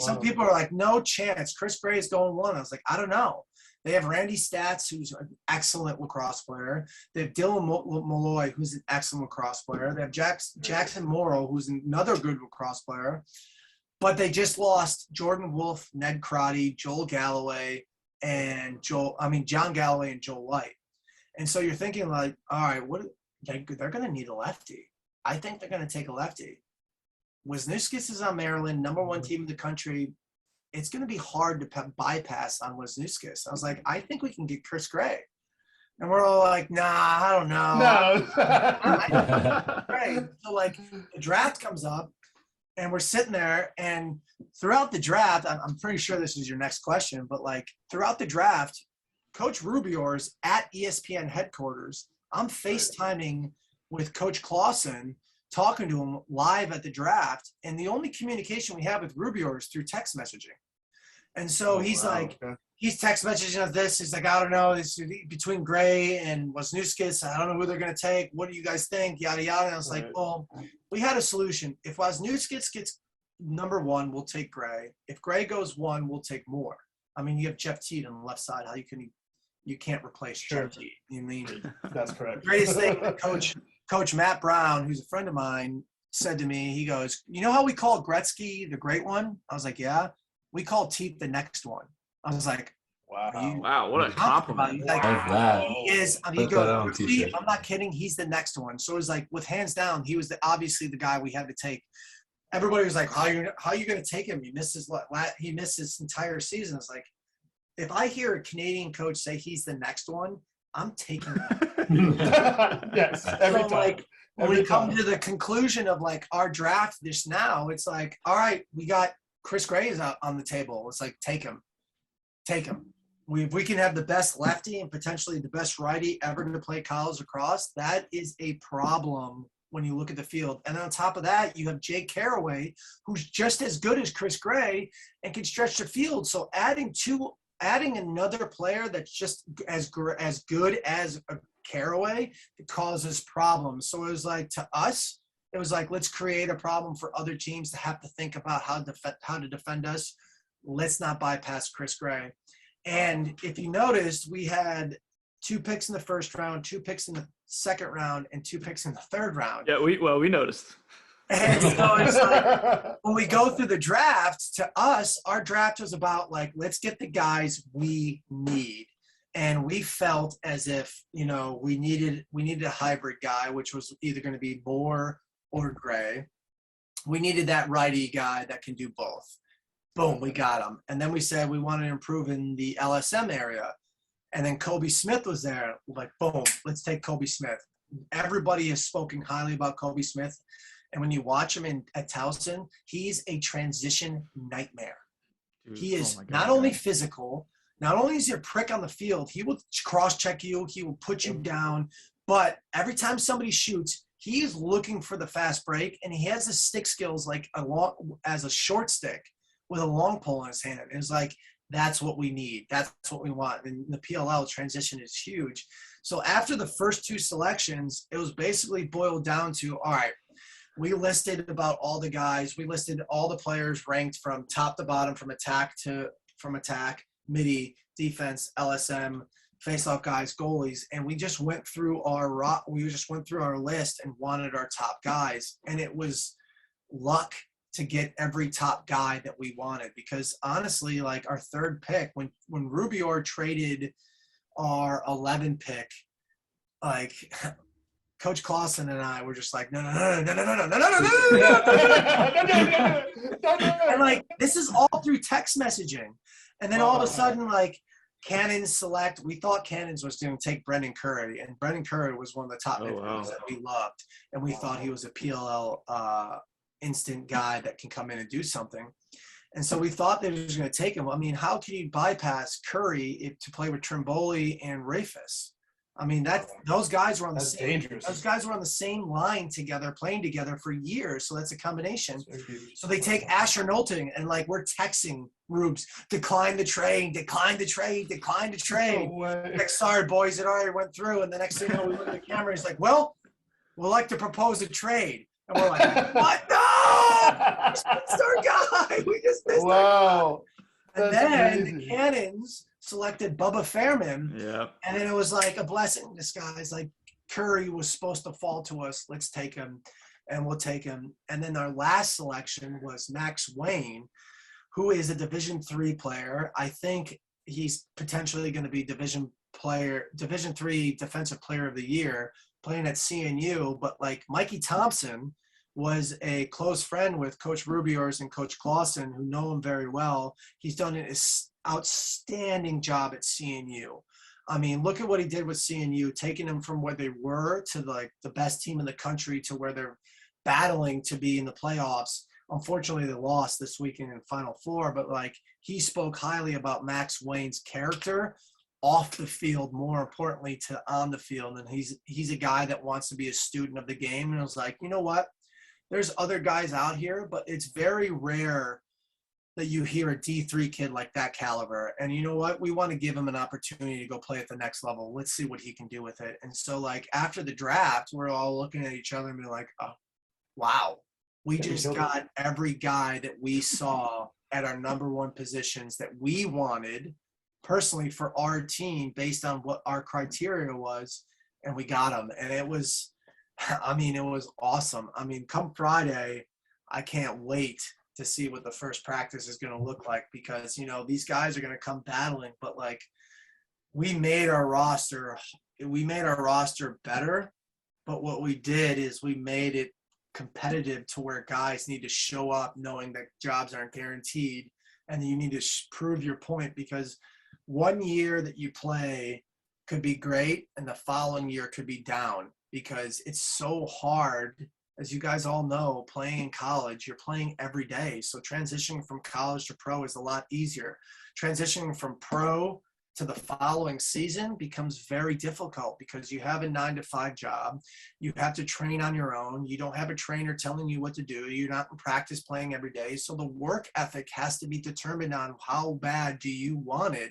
some people are like, no chance. Chris Gray is going one. I was like, I don't know. They have Randy Statz, who's an excellent lacrosse player. They have Dylan Malloy, who's an excellent lacrosse player. They have Jackson Morrow, who's another good lacrosse player. But they just lost Jordan Wolf, Ned Crotty, John Galloway, and Joel Light. And so you're thinking like, all right, they're going to need a lefty. I think they're going to take a lefty. Wisniewski is on Maryland, number one team in the country. It's going to be hard to bypass on Wisniewski. I was like, I think we can get Chris Gray. And we're all like, nah, I don't know. No. Right. So like the draft comes up, and we're sitting there, and throughout the draft, I'm pretty sure this is your next question, but like throughout the draft, Coach Rubior's at ESPN headquarters. I'm FaceTiming with Coach Clausen, talking to him live at the draft, and the only communication we have with Rubior is through text messaging. And so he's text messaging us this. He's like, I don't know. It's between Gray and Wisniewski. I don't know who they're going to take. What do you guys think? Yada, yada. And I was like, well, we had a solution. If Wisniewski number one, we'll take Gray. If Gray goes one, we'll take more. I mean, you have Jeff Teed on the left side. How you can't replace Sure. Jeff Teed. You mean That's correct. the greatest thing that Coach Matt Brown, who's a friend of mine, said to me, he goes, you know how we call Gretzky the great one? I was like, yeah. We call Teed the next one. I was like, Wow. Wow, what a compliment. He's like, Love that. he is. I mean, he Put that on a goes, t-shirt. I'm not kidding. He's the next one. So it was like, with hands down, he was obviously the guy we had to take. Everybody was like, how are you going to take him? He missed his entire season. It's like, if I hear a Canadian coach say he's the next one, I'm taking that. Yes, every So, time. like, when Every we come time. to the conclusion of like our draft this now, it's like, all right, we got Chris Gray is out on the table. It's like, take him. We can have the best lefty and potentially the best righty ever to play college lacrosse. That is a problem when you look at the field. And on top of that, you have Jake Caraway, who's just as good as Chris Gray and can stretch the field. So adding another player that's just as good as a Caraway, it causes problems. So it was like, to us, it was like, let's create a problem for other teams to have to think about how to defend us. Let's not bypass Chris Gray. And if you noticed, we had 2 picks in the first round, 2 picks in the second round, and 2 picks in the third round. Yeah, we noticed. And so it's like, when we go through the draft, to us, our draft was about like, let's get the guys we need. And we felt as if, you know, we needed a hybrid guy, which was either going to be Moore or Gray. We needed that righty guy that can do both. Boom, we got him. And then we said we wanted to improve in the LSM area. And then Kobe Smith was there. Like, boom, let's take Kobe Smith. Everybody has spoken highly about Kobe Smith. And when you watch him at Towson, he's a transition nightmare. Dude, He is oh my God, not only yeah. physical, not only is he a prick on the field, he will cross-check you, he will put you down. But every time somebody shoots, he is looking for the fast break, and he has the stick skills like as a short stick with a long pole in his hand. And it's like, that's what we need. That's what we want. And the PLL transition is huge. So after the first 2 selections, it was basically boiled down to, all right, we listed about all the guys. We listed all the players ranked from top to bottom, from attack, midi, defense, LSM, face-off guys, goalies, and we just went through our list and wanted our top guys. And it was luck to get every top guy that we wanted, because honestly, like our third pick, when Rubior traded our 11 pick, like Coach Clausen and I were just like, no. And like, this is all through text messaging. And then all of a sudden, like, Cannons select, we thought Cannons was going to take Brendan Curry, and Brendan Curry was one of the top midfielders that we loved. And we thought he was a PLL instant guy that can come in and do something. And so we thought they were just going to take him. I mean, how can you bypass Curry to play with Trimboli and Rafis? I mean, those guys were on the same line together, playing together for years. So that's a combination. So they take Asher Knowlton, and like, we're texting Rubes, decline the trade. Like, sorry, boys, it already went through. And the next thing you know, we look at the camera, he's like, well, we'd like to propose a trade. And we're like, what? No! We just missed our guy. We just missed our guy. And then the Cannons selected Bubba Fairman. Yeah. And then it was like a blessing in disguise. Like, Curry was supposed to fall to us. Let's take him, and we'll take him. And then our last selection was Max Wayne, who is a Division III player. I think he's potentially going to be Division III Defensive Player of the Year, playing at CNU. But like, Mikey Thompson was a close friend with Coach Rubiors and Coach Clausen, who know him very well. He's done an outstanding job at CNU. I mean, look at what he did with CNU, taking them from where they were to like the best team in the country to where they're battling to be in the playoffs. Unfortunately, they lost this weekend in Final Four, but like, he spoke highly about Max Wayne's character off the field, more importantly to on the field. And he's a guy that wants to be a student of the game. And I was like, you know what? There's other guys out here, but it's very rare that you hear a D3 kid like that caliber. And you know what? We want to give him an opportunity to go play at the next level. Let's see what he can do with it. And so like, after the draft, we're all looking at each other and be like, oh, wow, We Yeah, he just killed it. got every guy that we saw at our number one positions that we wanted personally for our team based on what our criteria was, and we got them. And it was, I mean, it was awesome. I mean, come Friday, I can't wait to see what the first practice is going to look like, because, you know, these guys are going to come battling, but like we made our roster better. But what we did is we made it competitive to where guys need to show up knowing that jobs aren't guaranteed, and you need to prove your point, because one year that you play could be great and the following year could be down, because it's so hard. As you guys all know, playing in college, you're playing every day. So transitioning from college to pro is a lot easier. Transitioning from pro to the following season becomes very difficult, because you have a 9-to-5 job. You have to train on your own. You don't have a trainer telling you what to do. You're not in practice playing every day. So the work ethic has to be determined on how bad do you want it.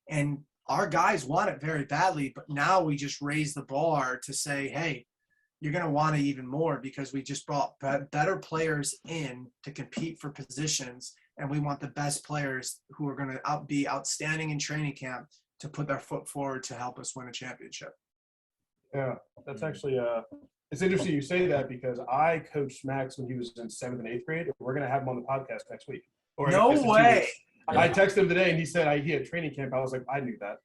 And our guys want it very badly, but now we just raise the bar to say, hey, you're going to want it even more, because we just brought better players in to compete for positions. And we want the best players who are going to be outstanding in training camp to put their foot forward to help us win a championship. Yeah, that's actually it's interesting you say that, because I coached Max when he was in 7th and 8th grade. We're gonna have him on the podcast next week. Or I No guess in 2 way. weeks. I texted him today and he said he had training camp. I was like, I knew that.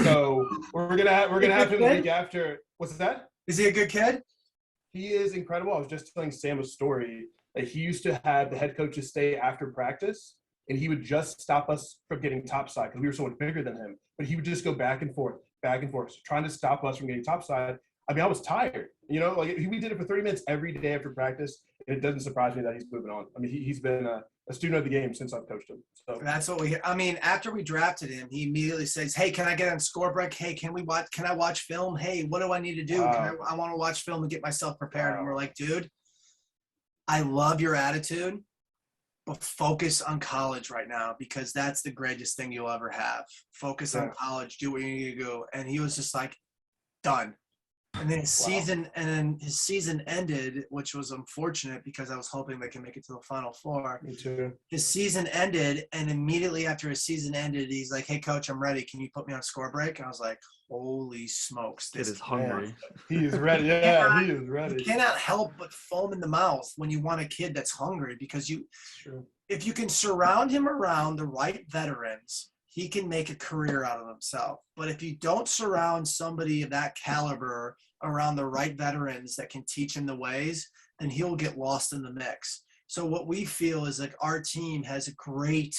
So we're gonna have him the week after. What's that? Is he a good kid? He is incredible. I was just telling Sam a story that he used to have the head coaches stay after practice, and he would just stop us from getting topside because we were so much bigger than him. But he would just go back and forth, trying to stop us from getting topside. I mean, I was tired. You know, like we did it for 30 minutes every day after practice, and it doesn't surprise me that he's moving on. I mean, he's been a student of the game since I've coached him. So That's what I mean, after we drafted him, he immediately says, hey, can I get on score break? Hey, can I watch film? Hey, what do I need to do? Wow. I want to watch film and get myself prepared. Wow. And we're like, dude, I love your attitude, but focus on college right now, because that's the greatest thing you'll ever have. Focus on college, do what you need to do. And he was just like, done. And then his season ended, which was unfortunate, because I was hoping they could make it to the Final Four. Me too. His season ended, and immediately after his season ended, he's like, hey, coach, I'm ready. Can you put me on score break? And I was like, holy smokes. Kid is hungry. He is ready. Yeah, he is ready. You cannot help but foam in the mouth when you want a kid that's hungry, because if you can surround him around the right veterans, he can make a career out of himself. But if you don't surround somebody of that caliber around the right veterans that can teach him the ways, then he'll get lost in the mix. So what we feel is like our team has great,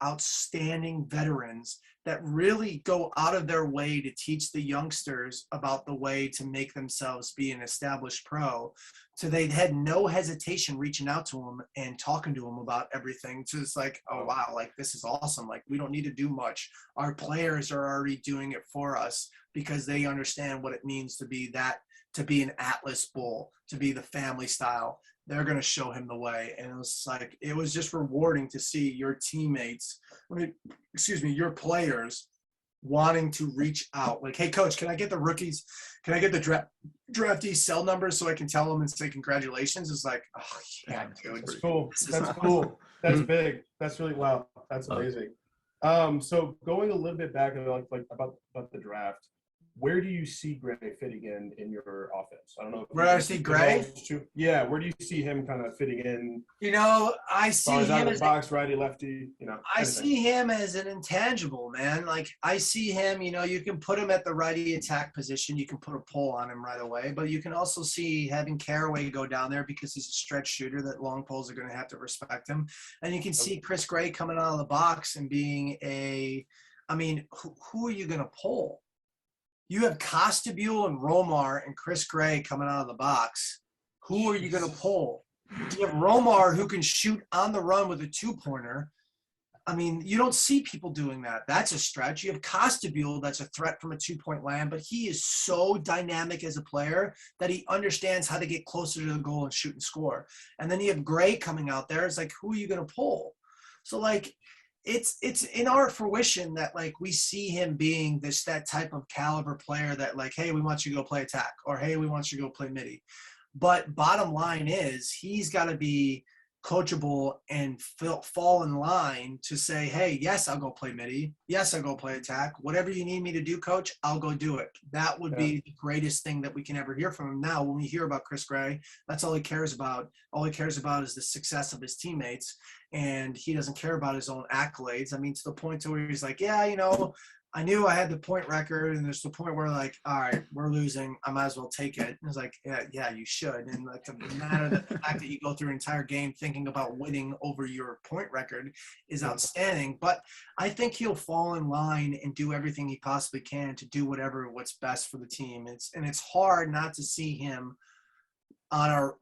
outstanding veterans that really go out of their way to teach the youngsters about the way to make themselves be an established pro. So they had no hesitation reaching out to him and talking to him about everything. So it's like, oh, wow, like this is awesome. Like we don't need to do much. Our players are already doing it for us, because they understand what it means to be an Atlas Bull, to be the family style. They're going to show him the way. And it was just rewarding to see your teammates, your players wanting to reach out. Like, hey, coach, can I get the rookies? Can I get the draftee cell numbers so I can tell them and say congratulations? It's like, oh, yeah, dude. That's cool. That's cool. That's big. That's really, wow. That's amazing. So going a little bit back about the draft, where do you see Gray fitting in your offense? I don't know. Where do I see Gray? Yeah, where do you see him kind of fitting in? You know, I see him out of as the box, righty, lefty. You know, I see him as an intangible, man. Like I see him. You know, you can put him at the righty attack position. You can put a pull on him right away, but you can also see having Caraway go down there because he's a stretch shooter. That long poles are going to have to respect him, and you can see Chris Gray coming out of the box and being who are you going to pull? You have Costabile and Romar and Chris Gray coming out of the box. Who are you going to pull? You have Romar, who can shoot on the run with a two-pointer. I mean, you don't see people doing that. That's a stretch. You have Costabile, that's a threat from a two-point land, but he is so dynamic as a player that he understands how to get closer to the goal and shoot and score. And then you have Gray coming out there. It's like, who are you going to pull? So, like, it's in our fruition that, like, we see him being that type of caliber player that, like, hey, we want you to go play attack, or hey, we want you to go play midi. But bottom line is he's got to be coachable and fall in line to say, hey, yes, I'll go play midi. Yes, I'll go play attack. Whatever you need me to do, coach, I'll go do it. That would be the greatest thing that we can ever hear from him. Now, when we hear about Chris Gray, that's all he cares about. All he cares about is the success of his teammates, and he doesn't care about his own accolades. I mean, to the point to where he's like, yeah, you know, I knew I had the point record, and there's the point where like, all right, we're losing. I might as well take it. And it's like, yeah, you should. And like the matter that the fact that you go through an entire game thinking about winning over your point record is outstanding. But I think he'll fall in line and do everything he possibly can to do what's best for the team. It's hard not to see him on our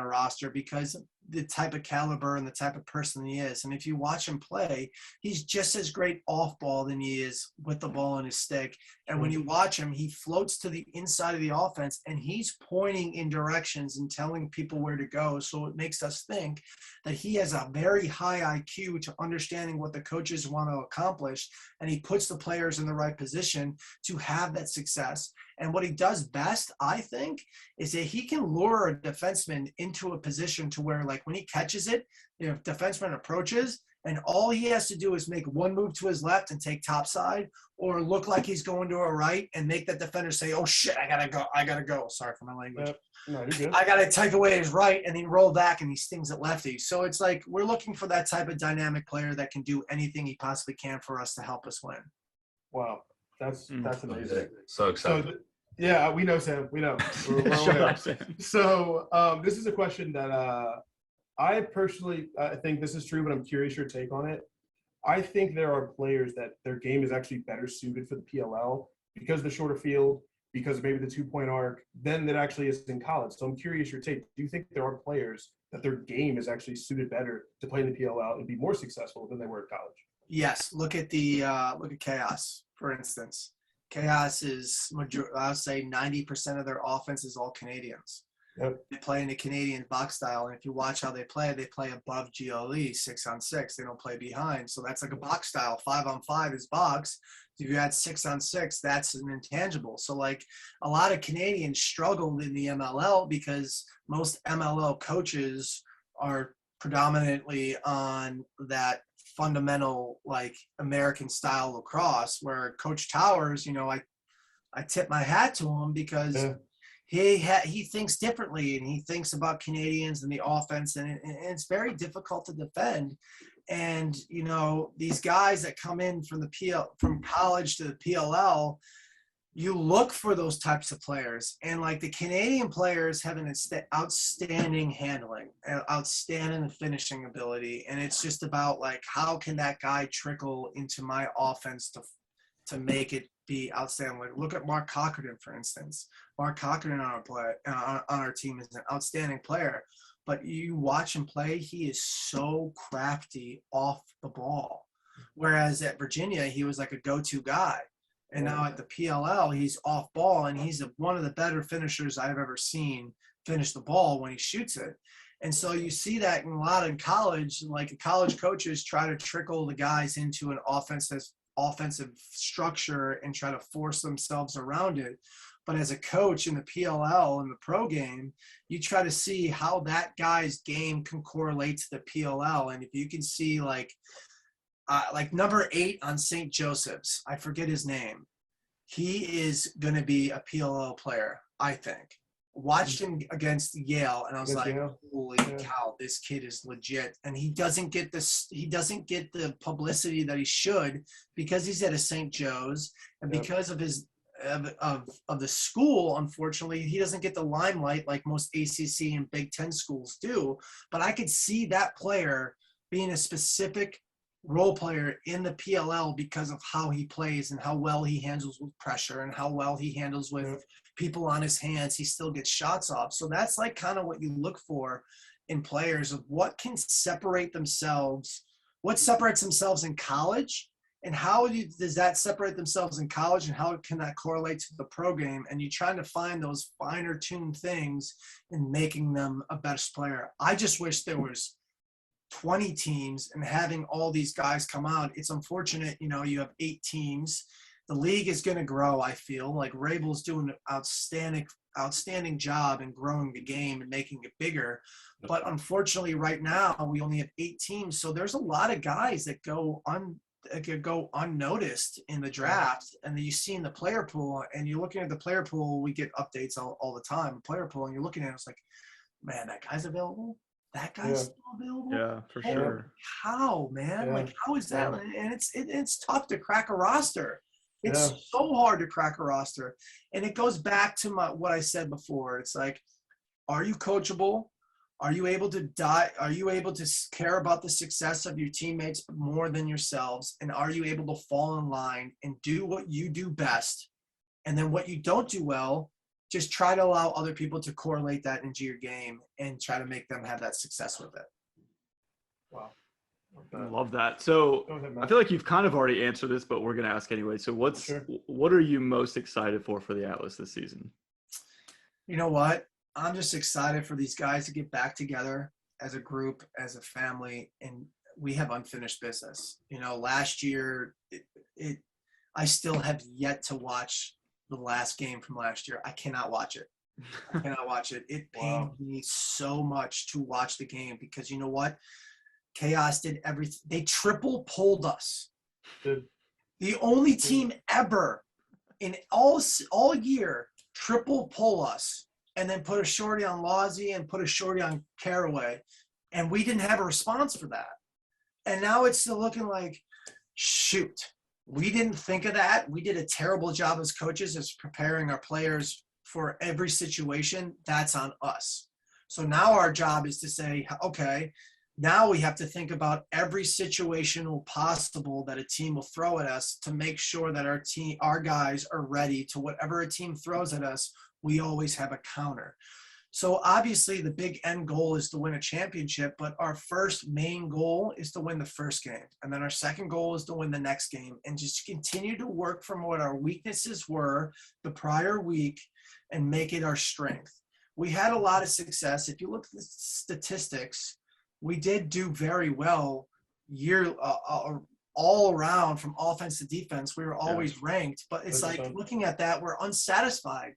roster because the type of caliber and the type of person he is. And if you watch him play, he's just as great off ball than he is with the ball in his stick. And when you watch him, he floats to the inside of the offense and he's pointing in directions and telling people where to go. So it makes us think that he has a very high IQ to understanding what the coaches want to accomplish. And he puts the players in the right position to have that success. And what he does best, I think, is that he can lure a defenseman into a position to where, like, when he catches it, you know, defenseman approaches, and all he has to do is make one move to his left and take topside, or look like he's going to a right and make that defender say, oh, shit, I gotta go. Sorry for my language. No, you're good. I got to take away his right, and he roll back, and he stings at lefty. So it's like we're looking for that type of dynamic player that can do anything he possibly can for us to help us win. Wow. That's amazing. So excited. So, yeah, we know, Sam. We know. We're Shut aware. up, Sam. So this is a question that I personally think this is true, but I'm curious your take on it. I think there are players that their game is actually better suited for the PLL because of the shorter field, because of maybe the 2-point arc, than it actually is in college. So I'm curious your take. Do you think there are players that their game is actually suited better to play in the PLL and be more successful than they were at college? Yes. Look at Chaos, for instance. Chaos is, I would say 90% of their offense is all Canadians. Yep. They play in the Canadian box style, and if you watch how they play above GLE 6-on-6. They don't play behind. So that's like a box style. 5-on-5 is box. If you add 6-on-6, that's an intangible. So like a lot of Canadians struggled in the MLL because most MLL coaches are predominantly on that fundamental like American style lacrosse, where Coach Towers, you know, I tip my hat to him because he thinks differently, and he thinks about Canadians and the offense, and it's very difficult to defend. And you know, these guys that come in from from college to the PLL, you look for those types of players, and like the Canadian players have an outstanding handling, outstanding finishing ability, and it's just about like how can that guy trickle into my offense to make it be outstanding. Like look at Mark Cochran, for instance. Mark Cochran on our team is an outstanding player, but you watch him play, he is so crafty off the ball. Whereas at Virginia, he was like a go-to guy. And now at the PLL, he's off ball, and he's one of the better finishers I've ever seen finish the ball when he shoots it. And so you see that in a lot in college, like college coaches try to trickle the guys into an offensive structure and try to force themselves around it. But as a coach in the PLL and the pro game, you try to see how that guy's game can correlate to the PLL. And if you can see like number 8 on St. Joseph's, I forget his name. He is going to be a PLL player, I think. Watched him against Yale, and I was like, holy cow, this kid is legit. And he doesn't get the publicity that he should because he's at a St. Joe's, and because of his of the school, unfortunately, he doesn't get the limelight like most ACC and Big Ten schools do. But I could see that player being a specific role player in the PLL because of how he plays and how well he handles with pressure and how well he handles with people on his hands. He still gets shots off. So that's like kind of what you look for in players, of what can separate themselves, what separates themselves in college, and how does that separate themselves in college, and how can that correlate to the pro game? And you're trying to find those finer tuned things and making them a best player. I just wish there was 20 teams and having all these guys come out. It's unfortunate, you know, you have 8 teams. The league is going to grow, I feel. Like Rabel's doing an outstanding job in growing the game and making it bigger. But unfortunately, right now we only have 8 teams, so there's a lot of guys that could go unnoticed in the draft, and then you see in the player pool, and you're looking at the player pool. We get updates all the time, player pool, and you're looking at it, it's like, man, that guy's available. That guy's still available. Yeah, for Holy sure. How, man? Yeah. Like, how is that? Yeah. And it's tough to crack a roster. It's Yeah. so hard to crack a roster, and it goes back to what I said before. It's like, are you coachable? Are you able to Are you able to care about the success of your teammates more than yourselves? And are you able to fall in line and do what you do best? And then what you don't do well, just try to allow other people to correlate that into your game and try to make them have that success with it. Wow. Love that. So Go ahead, I Matt. feel like you've kind of already answered this, but we're going to ask anyway. So Sure. what are you most excited for the Atlas this season? You know what? I'm just excited for these guys to get back together as a group, as a family, and we have unfinished business. You know, last year, I still have yet to watch the last game from last year. I cannot watch it. I cannot watch it. It pained me so much to watch the game because you know what? Chaos did everything. They triple pulled us. Good. The only team ever in all year triple pull us and then put a shorty on Lawsy and put a shorty on Caraway. And we didn't have a response for that. And now it's still looking like, shoot, we didn't think of that. We did a terrible job as coaches as preparing our players for every situation. That's on us. So now our job is to say, okay, now we have to think about every situation possible that a team will throw at us to make sure that our guys are ready to whatever a team throws at us. We always have a counter. So obviously the big end goal is to win a championship, but our first main goal is to win the first game. And then our second goal is to win the next game and just continue to work from what our weaknesses were the prior week and make it our strength. We had a lot of success. If you look at the statistics, we did do very well all around from offense to defense. We were always ranked, but it's like looking at that, we're unsatisfied.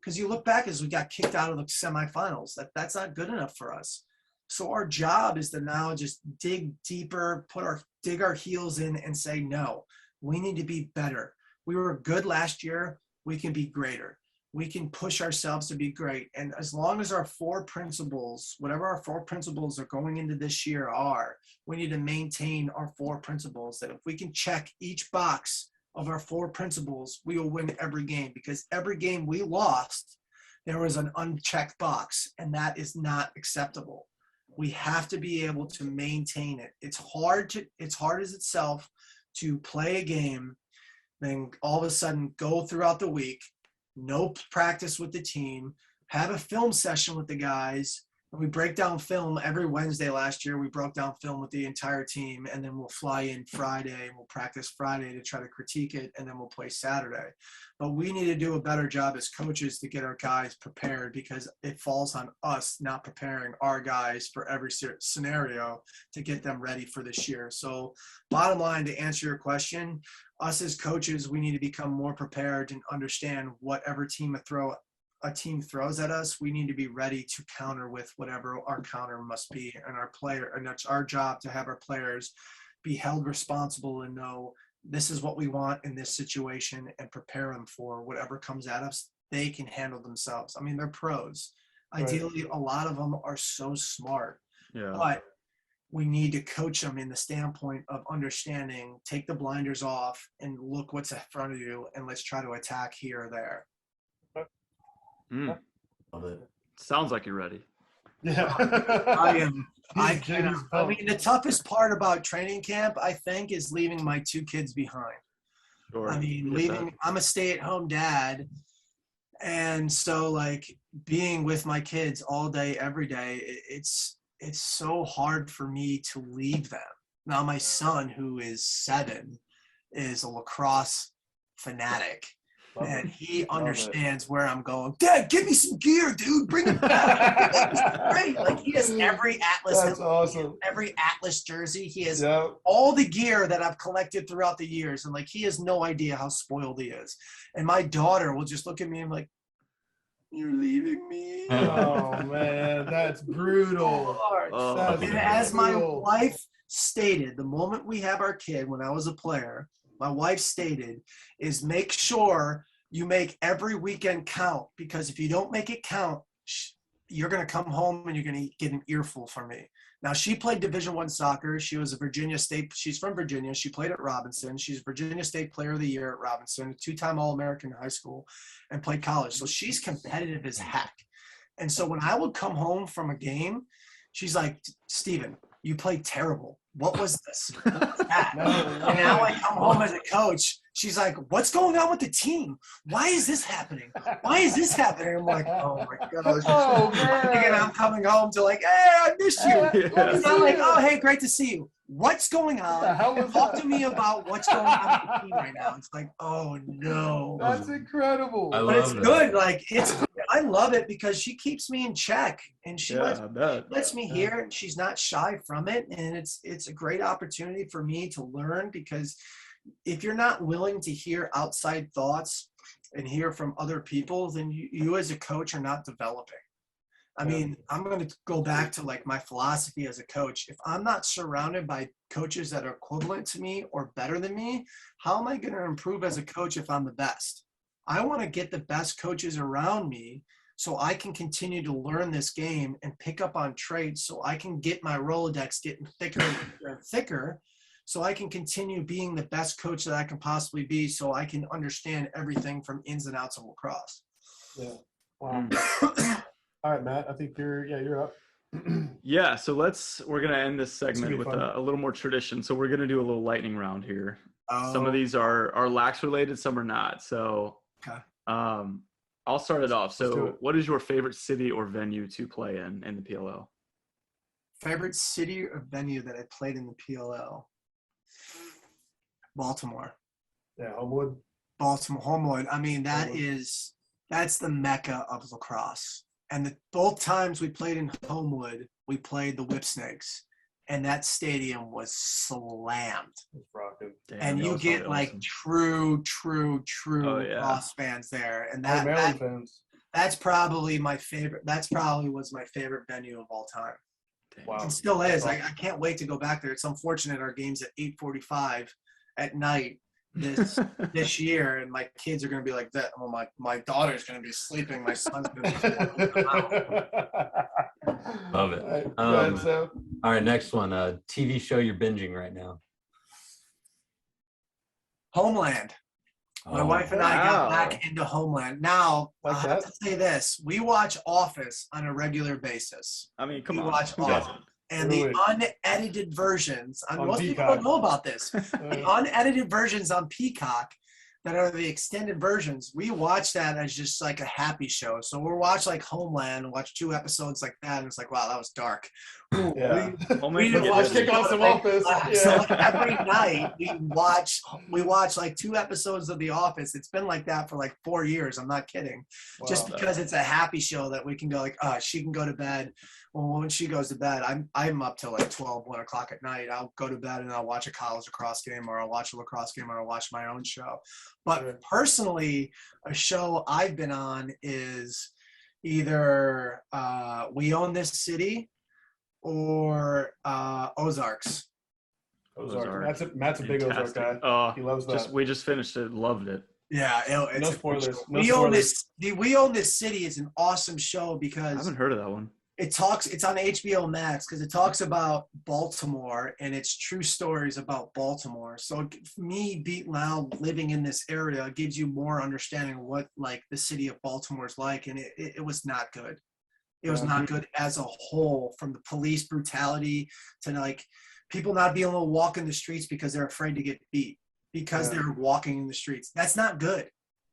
Because you look back as we got kicked out of the semifinals, that's not good enough for us. So our job is to now just dig deeper, dig our heels in and say, no, we need to be better. We were good last year. We can be greater. We can push ourselves to be great. And as long as our 4 principles, whatever our 4 principles are going into this year are, we need to maintain our 4 principles. That if we can check each box of our 4 principles, we will win every game, because every game we lost, there was an unchecked box, and that is not acceptable. We have to be able to maintain it. It's hard as itself to play a game, then all of a sudden go throughout the week, no practice with the team, have a film session with the guys. We break down film every Wednesday. Last year, we broke down film with the entire team, and then we'll fly in Friday, and we'll practice Friday to try to critique it, and then we'll play Saturday. But we need to do a better job as coaches to get our guys prepared, because it falls on us not preparing our guys for every scenario to get them ready for this year. So bottom line, to answer your question, us as coaches, we need to become more prepared and understand whatever team a team throws at us, we need to be ready to counter with whatever our counter must be. And it's our job to have our players be held responsible and know this is what we want in this situation and prepare them for whatever comes at us. They can handle themselves. I mean, they're pros. Ideally, a lot of them are so smart, but we need to coach them in the standpoint of understanding, take the blinders off and look what's in front of you, and let's try to attack here or there. Love it. Sounds like you're ready. Yeah. I am. I He's mean, the toughest part about training camp, I think, is leaving my 2 kids behind. Sure. I mean, I'm a stay-at-home dad. And so, like, being with my kids all day, every day, it's so hard for me to leave them. Now, my son, who is 7, is a lacrosse fanatic. And he understands where I'm going. Dad, give me some gear, dude. Bring it back. It's great. Like, he has every Atlas. That's awesome. Every Atlas jersey. He has Yeah. all the gear that I've collected throughout the years. And, like, he has no idea how spoiled he is. And my daughter will just look at me and like, you're leaving me. Oh man, that's brutal. Oh, That's And as my brutal. wife stated, the moment we have our kid, when I was a player, my wife stated, is make sure you make every weekend count, because if you don't make it count, you're going to come home and you're going to get an earful from me. Now, she played Division I soccer. She was a Virginia State. She's from Virginia. She played at Robinson. She's Virginia State Player of the Year at Robinson, a two-time All-American in high school, and played college. So she's competitive as heck. And so when I would come home from a game, she's like, Steven, you played terrible. What was this? What was that? And now I come home as a coach. She's like, what's going on with the team? Why is this happening? Why is this happening? I'm like, oh my gosh. Oh, I'm thinking man. I'm coming home to like, hey, I miss you. Yeah. It's not like, oh, hey, great to see you. What's going What the hell on? was Talk that? to me about what's going on with the team right now. It's like, oh no. That's incredible. I But it's love that. good. Like I love it because she keeps me in check, and she Yeah, I bet. lets me hear, and she's not shy from it. And it's a great opportunity for me to learn, because if you're not willing to hear outside thoughts and hear from other people, then you as a coach are not developing. I mean, I'm going to go back to like my philosophy as a coach. If I'm not surrounded by coaches that are equivalent to me or better than me, how am I going to improve as a coach if I'm the best? I want to get the best coaches around me so I can continue to learn this game and pick up on traits, so I can get my Rolodex getting thicker and thicker, so I can continue being the best coach that I can possibly be, so I can understand everything from ins and outs of lacrosse. Yeah. Wow. All right, Matt. I think you're up. Yeah, so we're gonna end this gonna segment be with fun. a little more tradition. So we're gonna do a little lightning round here. Some Oh. of these are lax related, some are not. So Okay. I'll start it off. Let's do So it. what is your favorite city or venue to play in the PLL? Favorite city or venue that I played in the PLL? Baltimore. Yeah, Homewood. Baltimore, Homewood. I mean, Homewood. that's the mecca of lacrosse. And both times we played in Homewood, we played the Whip Snakes, and that stadium was slammed. It's rocking. Damn, And that you was get probably like awesome. true Oh, yeah. lacrosse fans there, and We're Maryland fans. that's probably my favorite. That's probably was my favorite venue of all time. Damn. Wow. And still is. That's I can't wait to go back there. It's unfortunate our game's at 8:45 at night this year, and my kids are going to be like that. Well, my daughter's going to be sleeping. My son's going to be Love it. All right, go ahead, Sam. All right, next one. TV show you're binging right now. Homeland. My Oh, wife and I got wow. back into Homeland. Now, Like I have that? to say this. We watch Office on a regular basis. I mean, come We on. watch Who all doesn't? of it. And the Really? unedited versions, On most people Peacock. don't know about this. The unedited versions on Peacock that are the extended versions, we watch that as just like a happy show. So we'll watch like Homeland and watch 2 episodes like that, and it's like, wow, that was dark. Ooh, Yeah. Homeland we can get watch Let's kick busy. off some Office. So Yeah. like every night we watch like 2 episodes of The Office. It's been like that for like 4 years. I'm not kidding. Just Wow. because it's a happy show that we can go like, she can go to bed. Well, when she goes to bed, I'm up till like 12, 1 o'clock at night. I'll go to bed and I'll watch a college lacrosse game, or I'll watch a lacrosse game, or I'll watch my own show. But Sure. personally, a show I've been on is either We Own This City or Ozarks. Ozark. Matt's a big Ozark Fantastic. guy. He loves that. We just finished it. Loved it. Yeah, it's No a good spoilers. show. No We Own spoilers. We Own This City is an awesome show I because haven't heard of that one. it's on HBO Max, because it talks about Baltimore and it's true stories about Baltimore. So me now living in this area gives you more understanding of what like the city of Baltimore is like, and it was not good. It was not good as a whole, from the police brutality to like people not being able to walk in the streets because they're afraid to get beat because they're walking in the streets. That's not good.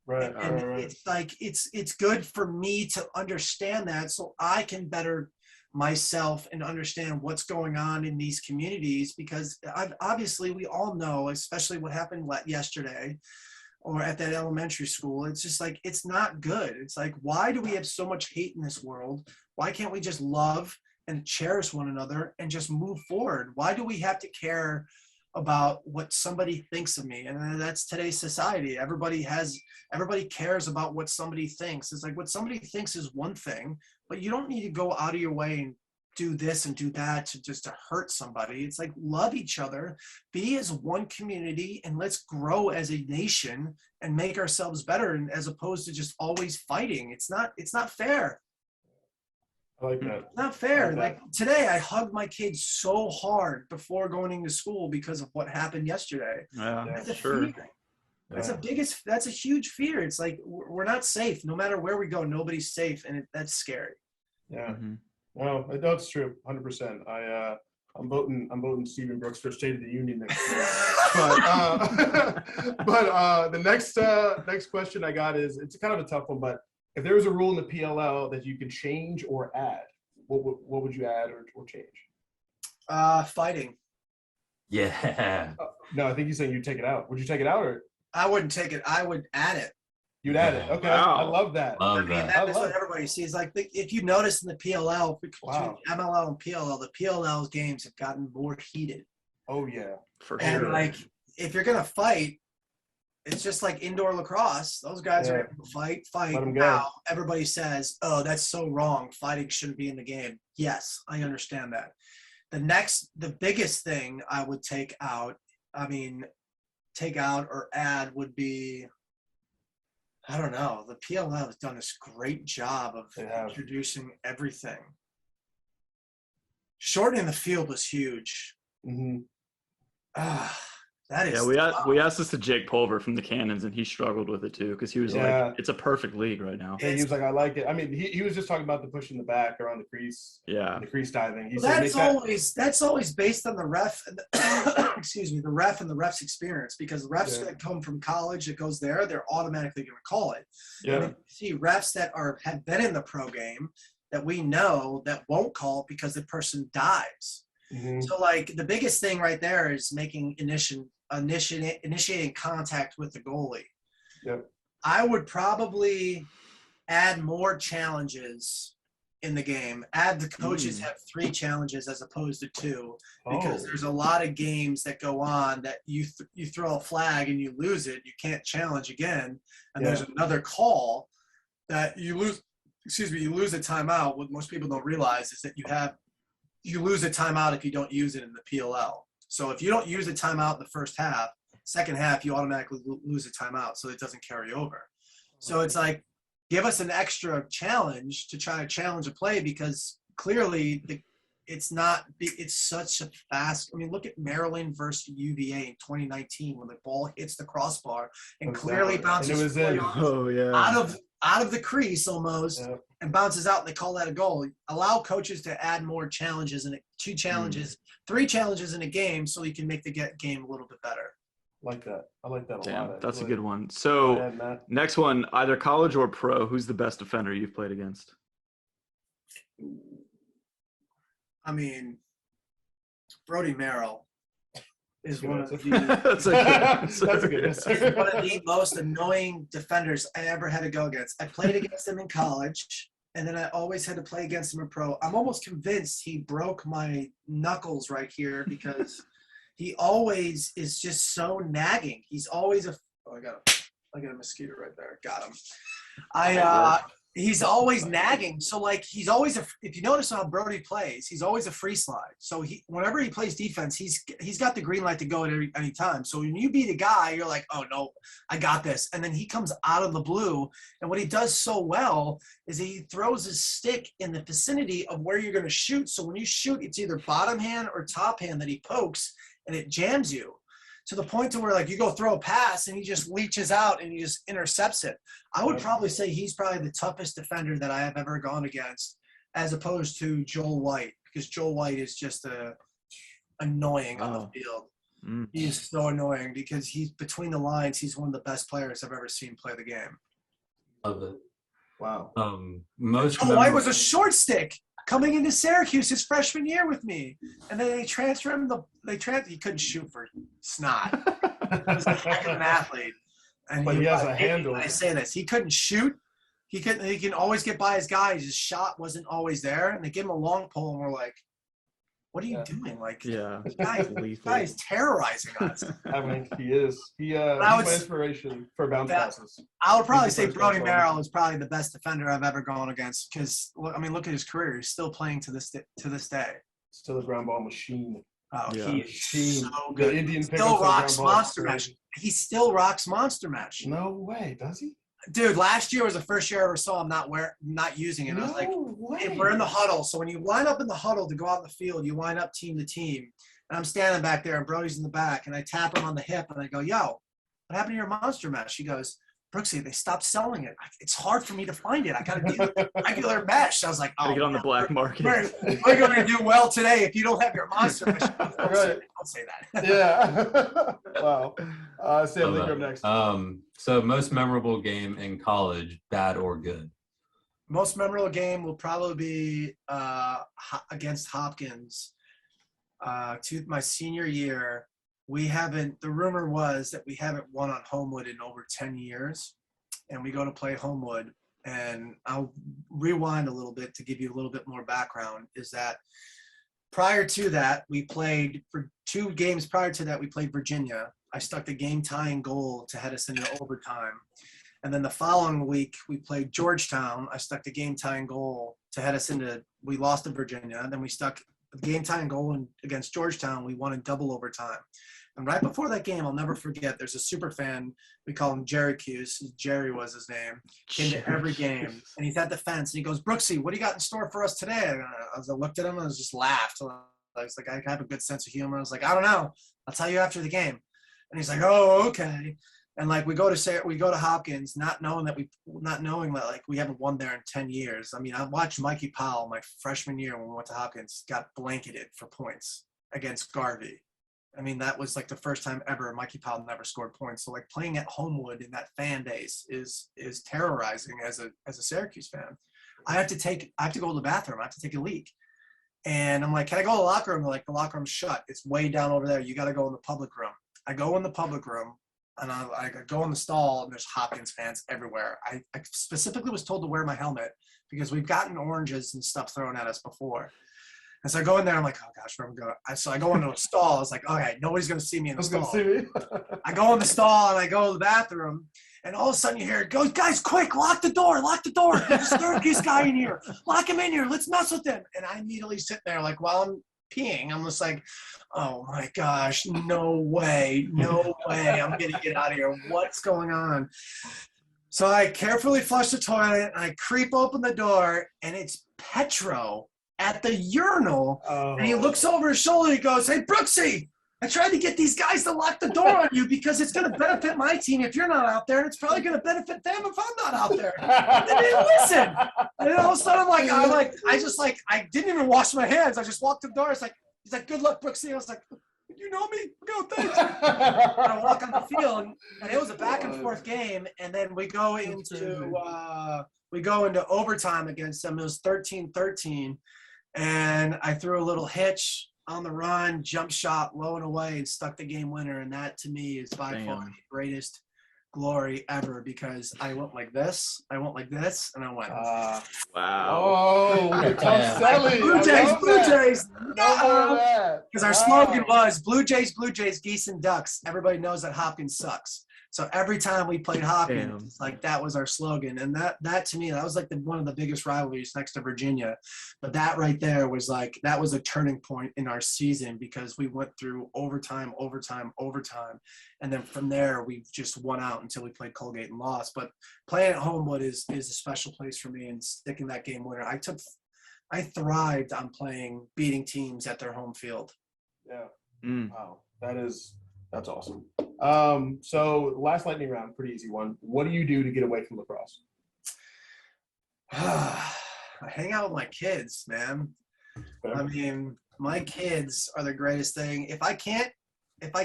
Right. And right. it's like it's good for me to understand that, so I can better myself and understand what's going on in these communities, because obviously we all know, especially what happened yesterday or at that elementary school. It's just like, it's not good. It's like, why do we have so much hate in this world? Why can't we just love and cherish one another and just move forward? Why do we have to care about what somebody thinks of me. And that's today's society. Everybody cares about what somebody thinks. It's like what somebody thinks is one thing, but you don't need to go out of your way and do this and do that to hurt somebody. It's like, love each other, be as one community, and let's grow as a nation and make ourselves better, and as opposed to just always fighting. It's not fair. I like that. Not fair. I Like today, I hugged my kids so hard before going into school because of what happened yesterday. Yeah, That's a sure. fear. That's a huge fear. It's like we're not safe. No matter where we go, nobody's safe, and that's scary. Yeah. Mhm. No, that's true. 100%. I'm voting Stephen Brooks for State of the Union next year. but the next question I got is, it's kind of a tough one, but if there was a rule in the PLL that you could change or add, what would you add or change? Fighting. Yeah. No, I think he's saying you'd take it out. Would you take it out, or I wouldn't take it. I would add it. you'd add it? Okay, Wow. I love that. I Love mean, that. that's what everybody sees. Like, if you notice in the PLL, between Wow. MLL and PLL, the PLL games have gotten more heated. Oh yeah. For And sure. like, if you're gonna fight, it's just like indoor lacrosse. Those guys Yeah. are able to fight. Let 'em go. Now everybody says, "Oh, that's so wrong. Fighting shouldn't be in the game." Yes, I understand that. The biggest thing I would take out or add would be, I don't know. The PLL has done this great job of They have. introducing everything. Shortening the field was huge. Hmm. That is Yeah, we asked this to Jake Pulver from the Cannons, and he struggled with it too, because he was Yeah. like, "It's a perfect league right now." Yeah, he was like, I like it. I mean, he was just talking about the push in the back around the crease, Yeah, the crease diving. He Well, said, that's always based on the ref and the ref and the ref's experience, because refs Yeah. that come from college that goes there, they're automatically going to call it. yeah, And then you see refs that have been in the pro game that we know that won't call it because the person dives. mhm, So like the biggest thing right there is making initiating contact with the goalie. Yep. I would probably add more challenges in the game. The coaches have 3 challenges as opposed to 2, because Oh. there's a lot of games that go on that you throw a flag and you lose it, you can't challenge again, and there's another call that you lose. You lose a timeout. What most people don't realize is that you lose a timeout if you don't use it in the PLL. So if you don't use a timeout in the first half, second half you automatically lose a timeout, so it doesn't carry over. So it's like, give us an extra challenge to try to challenge a play, because clearly it's such a fast. I mean, look at Maryland versus UVA in 2019 when the ball hits the crossbar and clearly bounces And it was in. Oh yeah. out of the crease almost, Yeah. and bounces out, and they call that a goal. Allow coaches to add more challenges, and 2 challenges, 3 challenges in a game, so you can make the game a little bit better. Like that. I like that a Damn, lot. that's a actually. good one. Go So ahead, Matt. next one, either college or pro, who's the best defender you've played against? I mean, Brody Merrill is Good one of answer. the That's a good answer. That's a good answer. one of the most annoying defenders I ever had to go against. I played against him in college, and then I always had to play against him in pro. I'm almost convinced he broke my knuckles right here, because he always is just so nagging. He's always I got a mosquito right there. Got him. He's always nagging. So like he's always if you notice how Brody plays, he's always a free slide. So whenever he plays defense, he's got the green light to go at any time. So when you beat a guy, you're like, oh no, I got this. And then he comes out of the blue, and what he does so well is he throws his stick in the vicinity of where you're going to shoot. So when you shoot, it's either bottom hand or top hand that he pokes, and it jams you to the point to where like you go throw a pass and he just leaches out and he just intercepts it. I would probably say he's probably the toughest defender that I have ever gone against, as opposed to Joel White, because Joel White is just annoying on the field. Mm. He is so annoying because he's between the lines. He's one of the best players I've ever seen play the game. Love it. Wow. Most Joel White was a short stick coming into Syracuse his freshman year with me, and then they transferred him. He couldn't shoot for snot. He was a heck of an athlete, and But he has a handle. When I say this, he couldn't shoot. He can always get by his guys. His shot wasn't always there, and they give him a long pole, and we're like, what are you Yeah. doing? Like, Yeah. guys, Lethal. guys terrorizing us. I mean, he is. He's I would my s- inspiration for bounce Yeah. passes. I would probably He's the say first Brody one I saw. Merrill is probably the best defender I've ever gone against because, I mean, look at his career. He's still playing to this day. Still a ground ball machine. Oh, Yeah. he is Machine. so The good. Indian Still pickups on rocks ground balls. Monster Mash. He still rocks Monster Mash. No way, does he? Dude, last year was the first year I ever saw him not using it. I was like, way. hey, we're in the huddle. So when you line up in the huddle to go out in the field, you line up team to team. And I'm standing back there and Brody's in the back and I tap him on the hip and I go, yo, what happened to your Monster Mash? He goes, Brooksy, they stopped selling it. It's hard for me to find it. I got to do regular mesh. I was like, oh, Gotta get on the black market. we're going to do well today if you don't have your Monster Mash. Don't say that. Yeah. Wow. Sam, Love you're up that. next. So most memorable game in college, bad or good? Most memorable game will probably be against Hopkins. To my senior year, the rumor was that we haven't won on Homewood in over 10 years. And we go to play Homewood. And I'll rewind a little bit to give you a little bit more background, is that prior to that, for 2 games prior to that, we played Virginia. I stuck the game-tying goal to head us into overtime. And then the following week, we played Georgetown. I stuck the game-tying goal to head us into – we lost to Virginia. Then we stuck the game-tying goal against Georgetown. We won in double overtime. And right before that game, I'll never forget, there's a super fan. We call him Jerry Cuse. Jerry was his name. Came to every game. And he's at the fence. And he goes, Brooksy, what do you got in store for us today? And I looked at him and I just laughed. I was like, I have a good sense of humor. I was like, I don't know. I'll tell you after the game. And he's like, oh, okay. And like we go to Hopkins, not knowing that like we haven't won there in 10 years. I mean, I watched Mikey Powell my freshman year when we went to Hopkins, got blanketed for points against Garvey. I mean, that was like the first time ever Mikey Powell never scored points. So like playing at Homewood in that fan base is terrorizing as a Syracuse fan. I have to go to the bathroom. I have to take a leak. And I'm like, can I go to the locker room? They're like, the locker room's shut. It's way down over there. You got to go in the public room. I go in the public room and I go in the stall and there's Hopkins fans everywhere. I specifically was told to wear my helmet because we've gotten oranges and stuff thrown at us before. And so I go in there. I'm like, oh gosh, where am I going? So I go into a stall. I was like, okay, nobody's going to see me in the stall. I go in the stall and I go to the bathroom. And all of a sudden you hear it goes, guys, quick, lock the door. There's a Syracuse guy in here. Lock him in here. Let's mess with him. And I immediately sit there like while I'm peeing, I'm just like, oh my gosh, no way. I'm going to get out of here. What's going on? So I carefully flush the toilet and I creep open the door and it's Petro at the urinal. Oh. And he looks over his shoulder. He goes, hey, Brooksy, I tried to get these guys to lock the door on you because it's going to benefit my team if you're not out there, and it's probably going to benefit them if I'm not out there. And they didn't listen. And then all of a sudden, I didn't even wash my hands. I just walked to the door. He's like, good luck, Brooksy. I was like, you know me? Go, thanks. And I walk on the field, and it was a back and forth game. And then we go into overtime against them. It was 13-13, and I threw a little hitch on the run, jump shot, low and away, and stuck the game winner. And that to me is by far the greatest glory ever because I went like this, and I went. Wow. Oh, Tom Selly. Blue Jays, no! Because our slogan Wow. was Blue Jays, geese and ducks. Everybody knows that Hopkins sucks. So every time we played Hopkins, it's like that was our slogan. And that to me, that was like one of the biggest rivalries next to Virginia. But that right there was like, that was a turning point in our season because we went through overtime. And then from there, we just won out until we played Colgate and lost. But playing at Homewood is a special place for me and sticking that game winner. I thrived on beating teams at their home field. Yeah. Mm. Wow. That's awesome. So last lightning round, pretty easy one. What do you do to get away from lacrosse? I hang out with my kids, man. Okay. I mean, my kids are the greatest thing. If I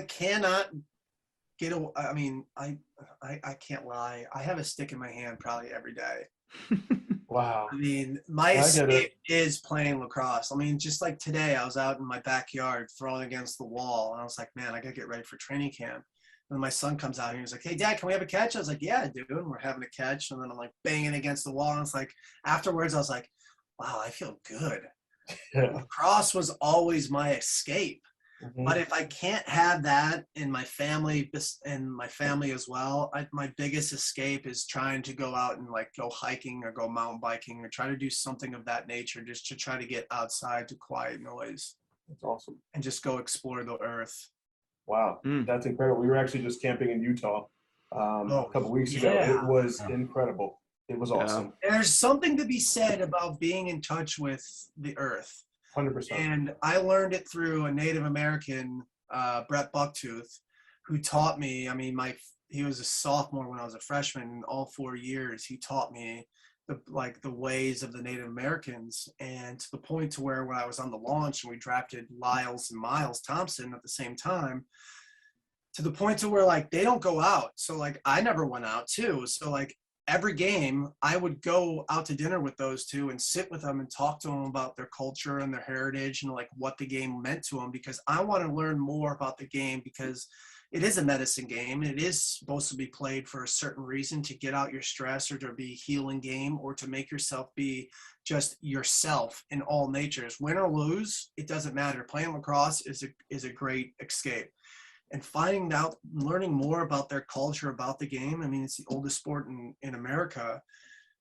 cannot get away, I mean, I can't lie. I have a stick in my hand probably every day. Wow. I mean, my escape is playing lacrosse. I mean, just like today, I was out in my backyard throwing against the wall, and I was like, man, I got to get ready for training camp. And then my son comes out here, and he's like, hey, Dad, can we have a catch? I was like, yeah, dude. And we're having a catch, and then I'm like banging against the wall. And it's like, afterwards, I was like, wow, I feel good. Yeah. Lacrosse was always my escape. Mhm. But if I can't have that in my family and my family as well, my biggest escape is trying to go out and like go hiking or go mountain biking or try to do something of that nature, just to try to get outside to quiet noise That's awesome. and just go explore the earth. Wow, that's incredible. We were actually just camping in Utah a couple weeks ago. yeah. It was incredible. It was awesome. There's something to be said about being in touch with the earth. 100%. And I learned it through a Native American, Brett Bucktooth, who taught me. I mean, he was a sophomore when I was a freshman. And all 4 years, he taught me the ways of the Native Americans, and to the point to where when I was on the launch and we drafted Lyles and Miles Thompson at the same time, to the point to where like they don't go out. So like I never went out too. So like every game I would go out to dinner with those two and sit with them and talk to them about their culture and their heritage and like what the game meant to them, because I want to learn more about the game, because it is a medicine game. It is supposed to be played for a certain reason, to get out your stress or to be a healing game or to make yourself be just yourself in all natures. Win or lose, it doesn't matter. Playing lacrosse is a great escape. And finding out, learning more about their culture, about the game. I mean, it's the oldest sport in America,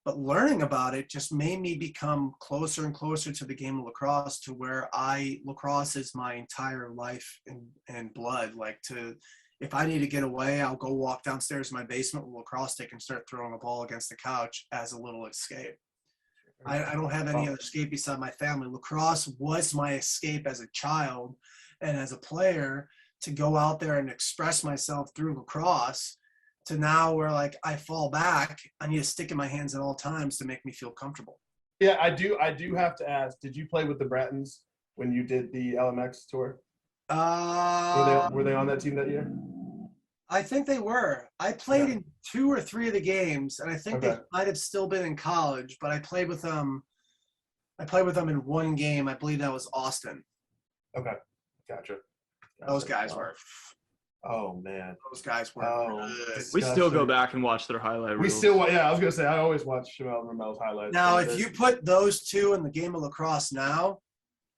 but learning about it just made me become closer and closer to the game of lacrosse, to where lacrosse is my entire life and blood. Like if I need to get away, I'll go walk downstairs in my basement with a lacrosse stick and start throwing a ball against the couch as a little escape. I don't have any other escape beside my family. Lacrosse was my escape as a child and as a player, to go out there and express myself through lacrosse, to now where like I fall back, I need a stick in my hands at all times to make me feel comfortable. Yeah, I do have to ask, did you play with the Brattons when you did the LMX tour? Were they on that team that year? I think they were. I played in 2 or 3 of the games, and I think they might have still been in college, but I played with them in 1 game. I believe that was Austin. Okay, gotcha. Those guys were. Oh man, those guys were. Good. We still go back and watch their highlight reels. I was gonna say I always watch Shamel and Ramel's highlights. Now, if you put those two in the game of lacrosse now,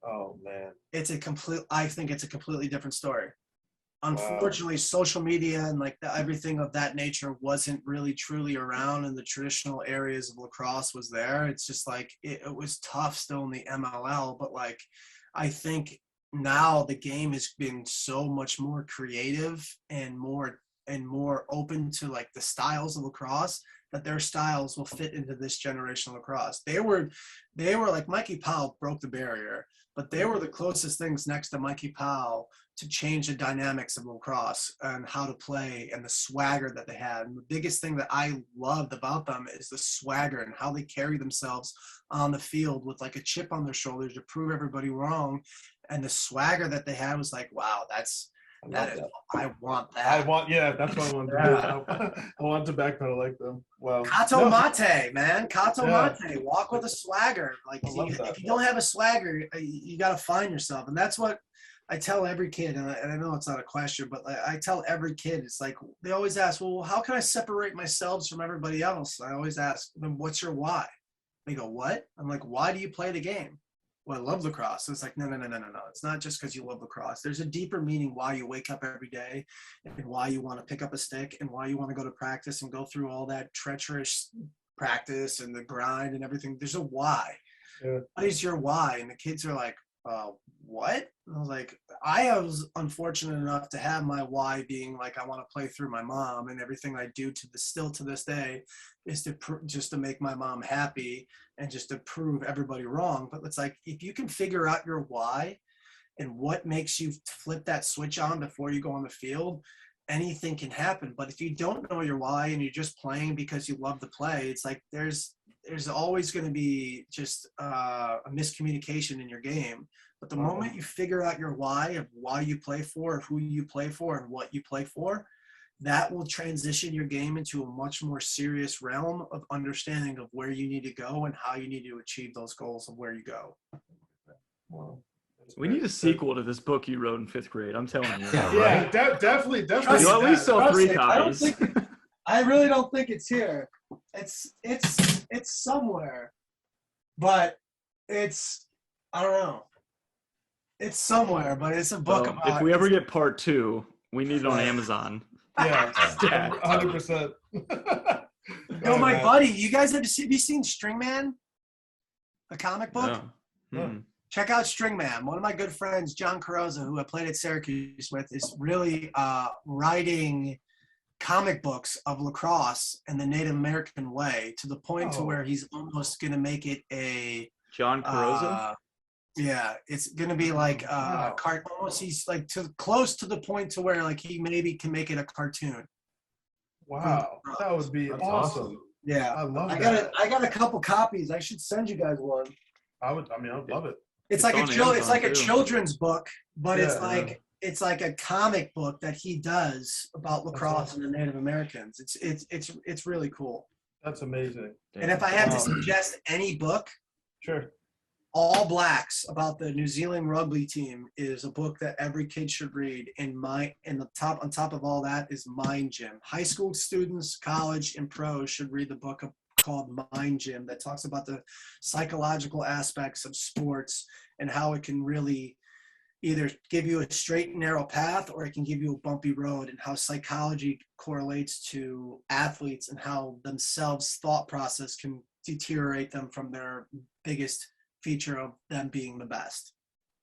oh man, I think it's a completely different story. Unfortunately, social media and like everything of that nature wasn't really truly around, and the traditional areas of lacrosse was there. It's just like it was tough still in the MLL, but like I think now the game has been so much more creative and more open to like the styles of lacrosse, that their styles will fit into this generation of lacrosse. They were like Mikey Powell broke the barrier, but they were the closest things next to Mikey Powell to change the dynamics of lacrosse and how to play and the swagger that they had. And the biggest thing that I loved about them is the swagger and how they carry themselves on the field with like a chip on their shoulders to prove everybody wrong. And the swagger that they had was like, wow, I want that. That's what I want to do. I want to backpedal like them. Well, Kato Mate, man. Kato Mate. Walk with a swagger. Like if you don't have a swagger, you got to find yourself. And that's what I tell every kid. And I know it's not a question, but I tell every kid, it's like, they always ask, well, how can I separate myself from everybody else? I always ask them, what's your why? They go, what? I'm like, why do you play the game? Well, I love lacrosse. So it's like, no. It's not just because you love lacrosse. There's a deeper meaning why you wake up every day and why you want to pick up a stick and why you want to go to practice and go through all that treacherous practice and the grind and everything. There's a why. Yeah. What is your why? And the kids are like, what? And I was like, I was unfortunate enough to have my why being like, I want to play through my mom, and everything I do still to this day is just to make my mom happy and just to prove everybody wrong. But it's like, if you can figure out your why and what makes you flip that switch on before you go on the field, anything can happen. But if you don't know your why and you're just playing because you love to play, it's like there's always going to be just a miscommunication in your game. But the moment you figure out your why of why you play for, who you play for, and what you play for, that will transition your game into a much more serious realm of understanding of where you need to go and how you need to achieve those goals of where you go. Wow. We need a sequel to this book you wrote in 5th grade. I'm telling you. Yeah, definitely. You'll at least sell 3 copies. I really don't think it's here. It's somewhere, but it's I don't know. It's somewhere, but it's a book Well, about. if we ever get part 2, we need it on Amazon. Yeah, Stat. 100%. Yo, my buddy, you guys have you seen String Man? A comic book? No. Hmm. Check out String Man. One of my good friends, John Carrozza, who I played at Syracuse with, is really writing comic books of lacrosse and the Native American way to the point to where he's almost going to make it a John Carrozza? yeah, it's going to be like almost he's like close to the point to where like he maybe can make it a cartoon. Wow, that would be That's awesome. Yeah, I love I that. got a couple copies. I should send you guys one. I would love it. It's It's like on it's Amazon, like a too. children's book, but it's Yeah, like it's like a comic book that he does about lacrosse and the Native Americans. It's really cool. That's amazing. And if I had to Wow. suggest any book, Sure. All Blacks about the New Zealand rugby team is a book that every kid should read. On top of all that is Mind Gym. High school students, college, and pros should read the book called Mind Gym that talks about the psychological aspects of sports and how it can really either give you a straight and narrow path or it can give you a bumpy road, and how psychology correlates to athletes and how themselves thought process can deteriorate them from their biggest feature of them being the best.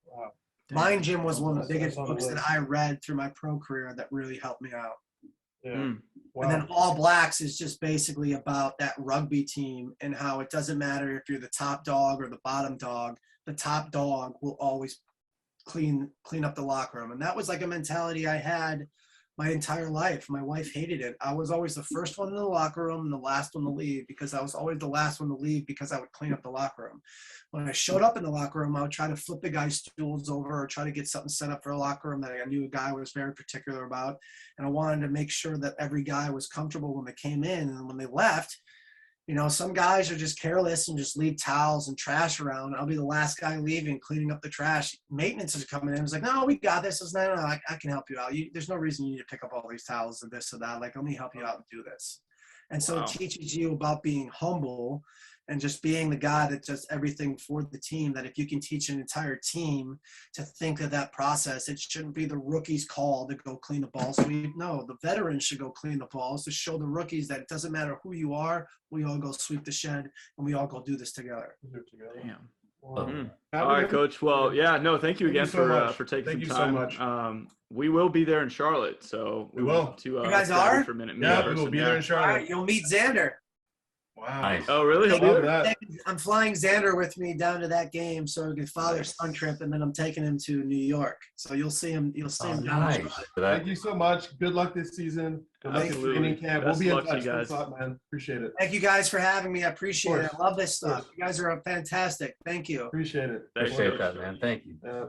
Wow. Mind Gym was one of the biggest That's on the books that list. I read through my pro career that really helped me out. Yeah. Hmm. Wow. And then All Blacks is just basically about that rugby team and how it doesn't matter if you're the top dog or the bottom dog, the top dog will always clean up the locker room. And that was like a mentality I had my entire life. My wife hated it. I was always the first one in the locker room and the last one to leave, because I was always the last one to leave because I would clean up the locker room. When I showed up in the locker room, I would try to flip the guy's stools over or try to get something set up for a locker room that I knew a guy was very particular about. And I wanted to make sure that every guy was comfortable when they came in, and when they left. You know, some guys are just careless and just leave towels and trash around. I'll be the last guy leaving, cleaning up the trash. Maintenance is coming in. It's like, no, we got this. It's no, I can help you out. There's no reason you need to pick up all these towels and this or that. Like, let me help you out and do this. And so Wow. it teaches you about being humble and just being the guy that does everything for the team, that if you can teach an entire team to think of that process, it shouldn't be the rookie's call to go clean the ball sweep. No, the veterans should go clean the balls to show the rookies that it doesn't matter who you are, we all go sweep the shed and we all go do this together. Do it together. Damn. Wow. Hmm. Have All a right, good- Coach. Well, yeah, no, thank you Thank you again so much. for taking Thank you some so time. much. We will be there in Charlotte, so We will. To, You guys grab you are? for a minute. Yeah, in we will person, be yeah. there in All Charlotte. right, you'll meet Xander. Wow. Nice. Oh, really? He'll be Love there? that. I'm flying Xander with me down to that game, so the father-son trip, and then I'm taking him to New York. So you'll see him. You'll see Oh, him down in nice. Charlotte. For that. Thank you so much. Good luck this season. Good luck at Absolutely. training camp. Best We'll be in luck to you touch. guys. Thanks a lot, man. Appreciate it. Thank you guys for having me. I appreciate it. course. I love this Of course. stuff. You guys are fantastic. Thank you. Appreciate it. Thanks, Appreciate Coach. that, man. Thank you. Yeah.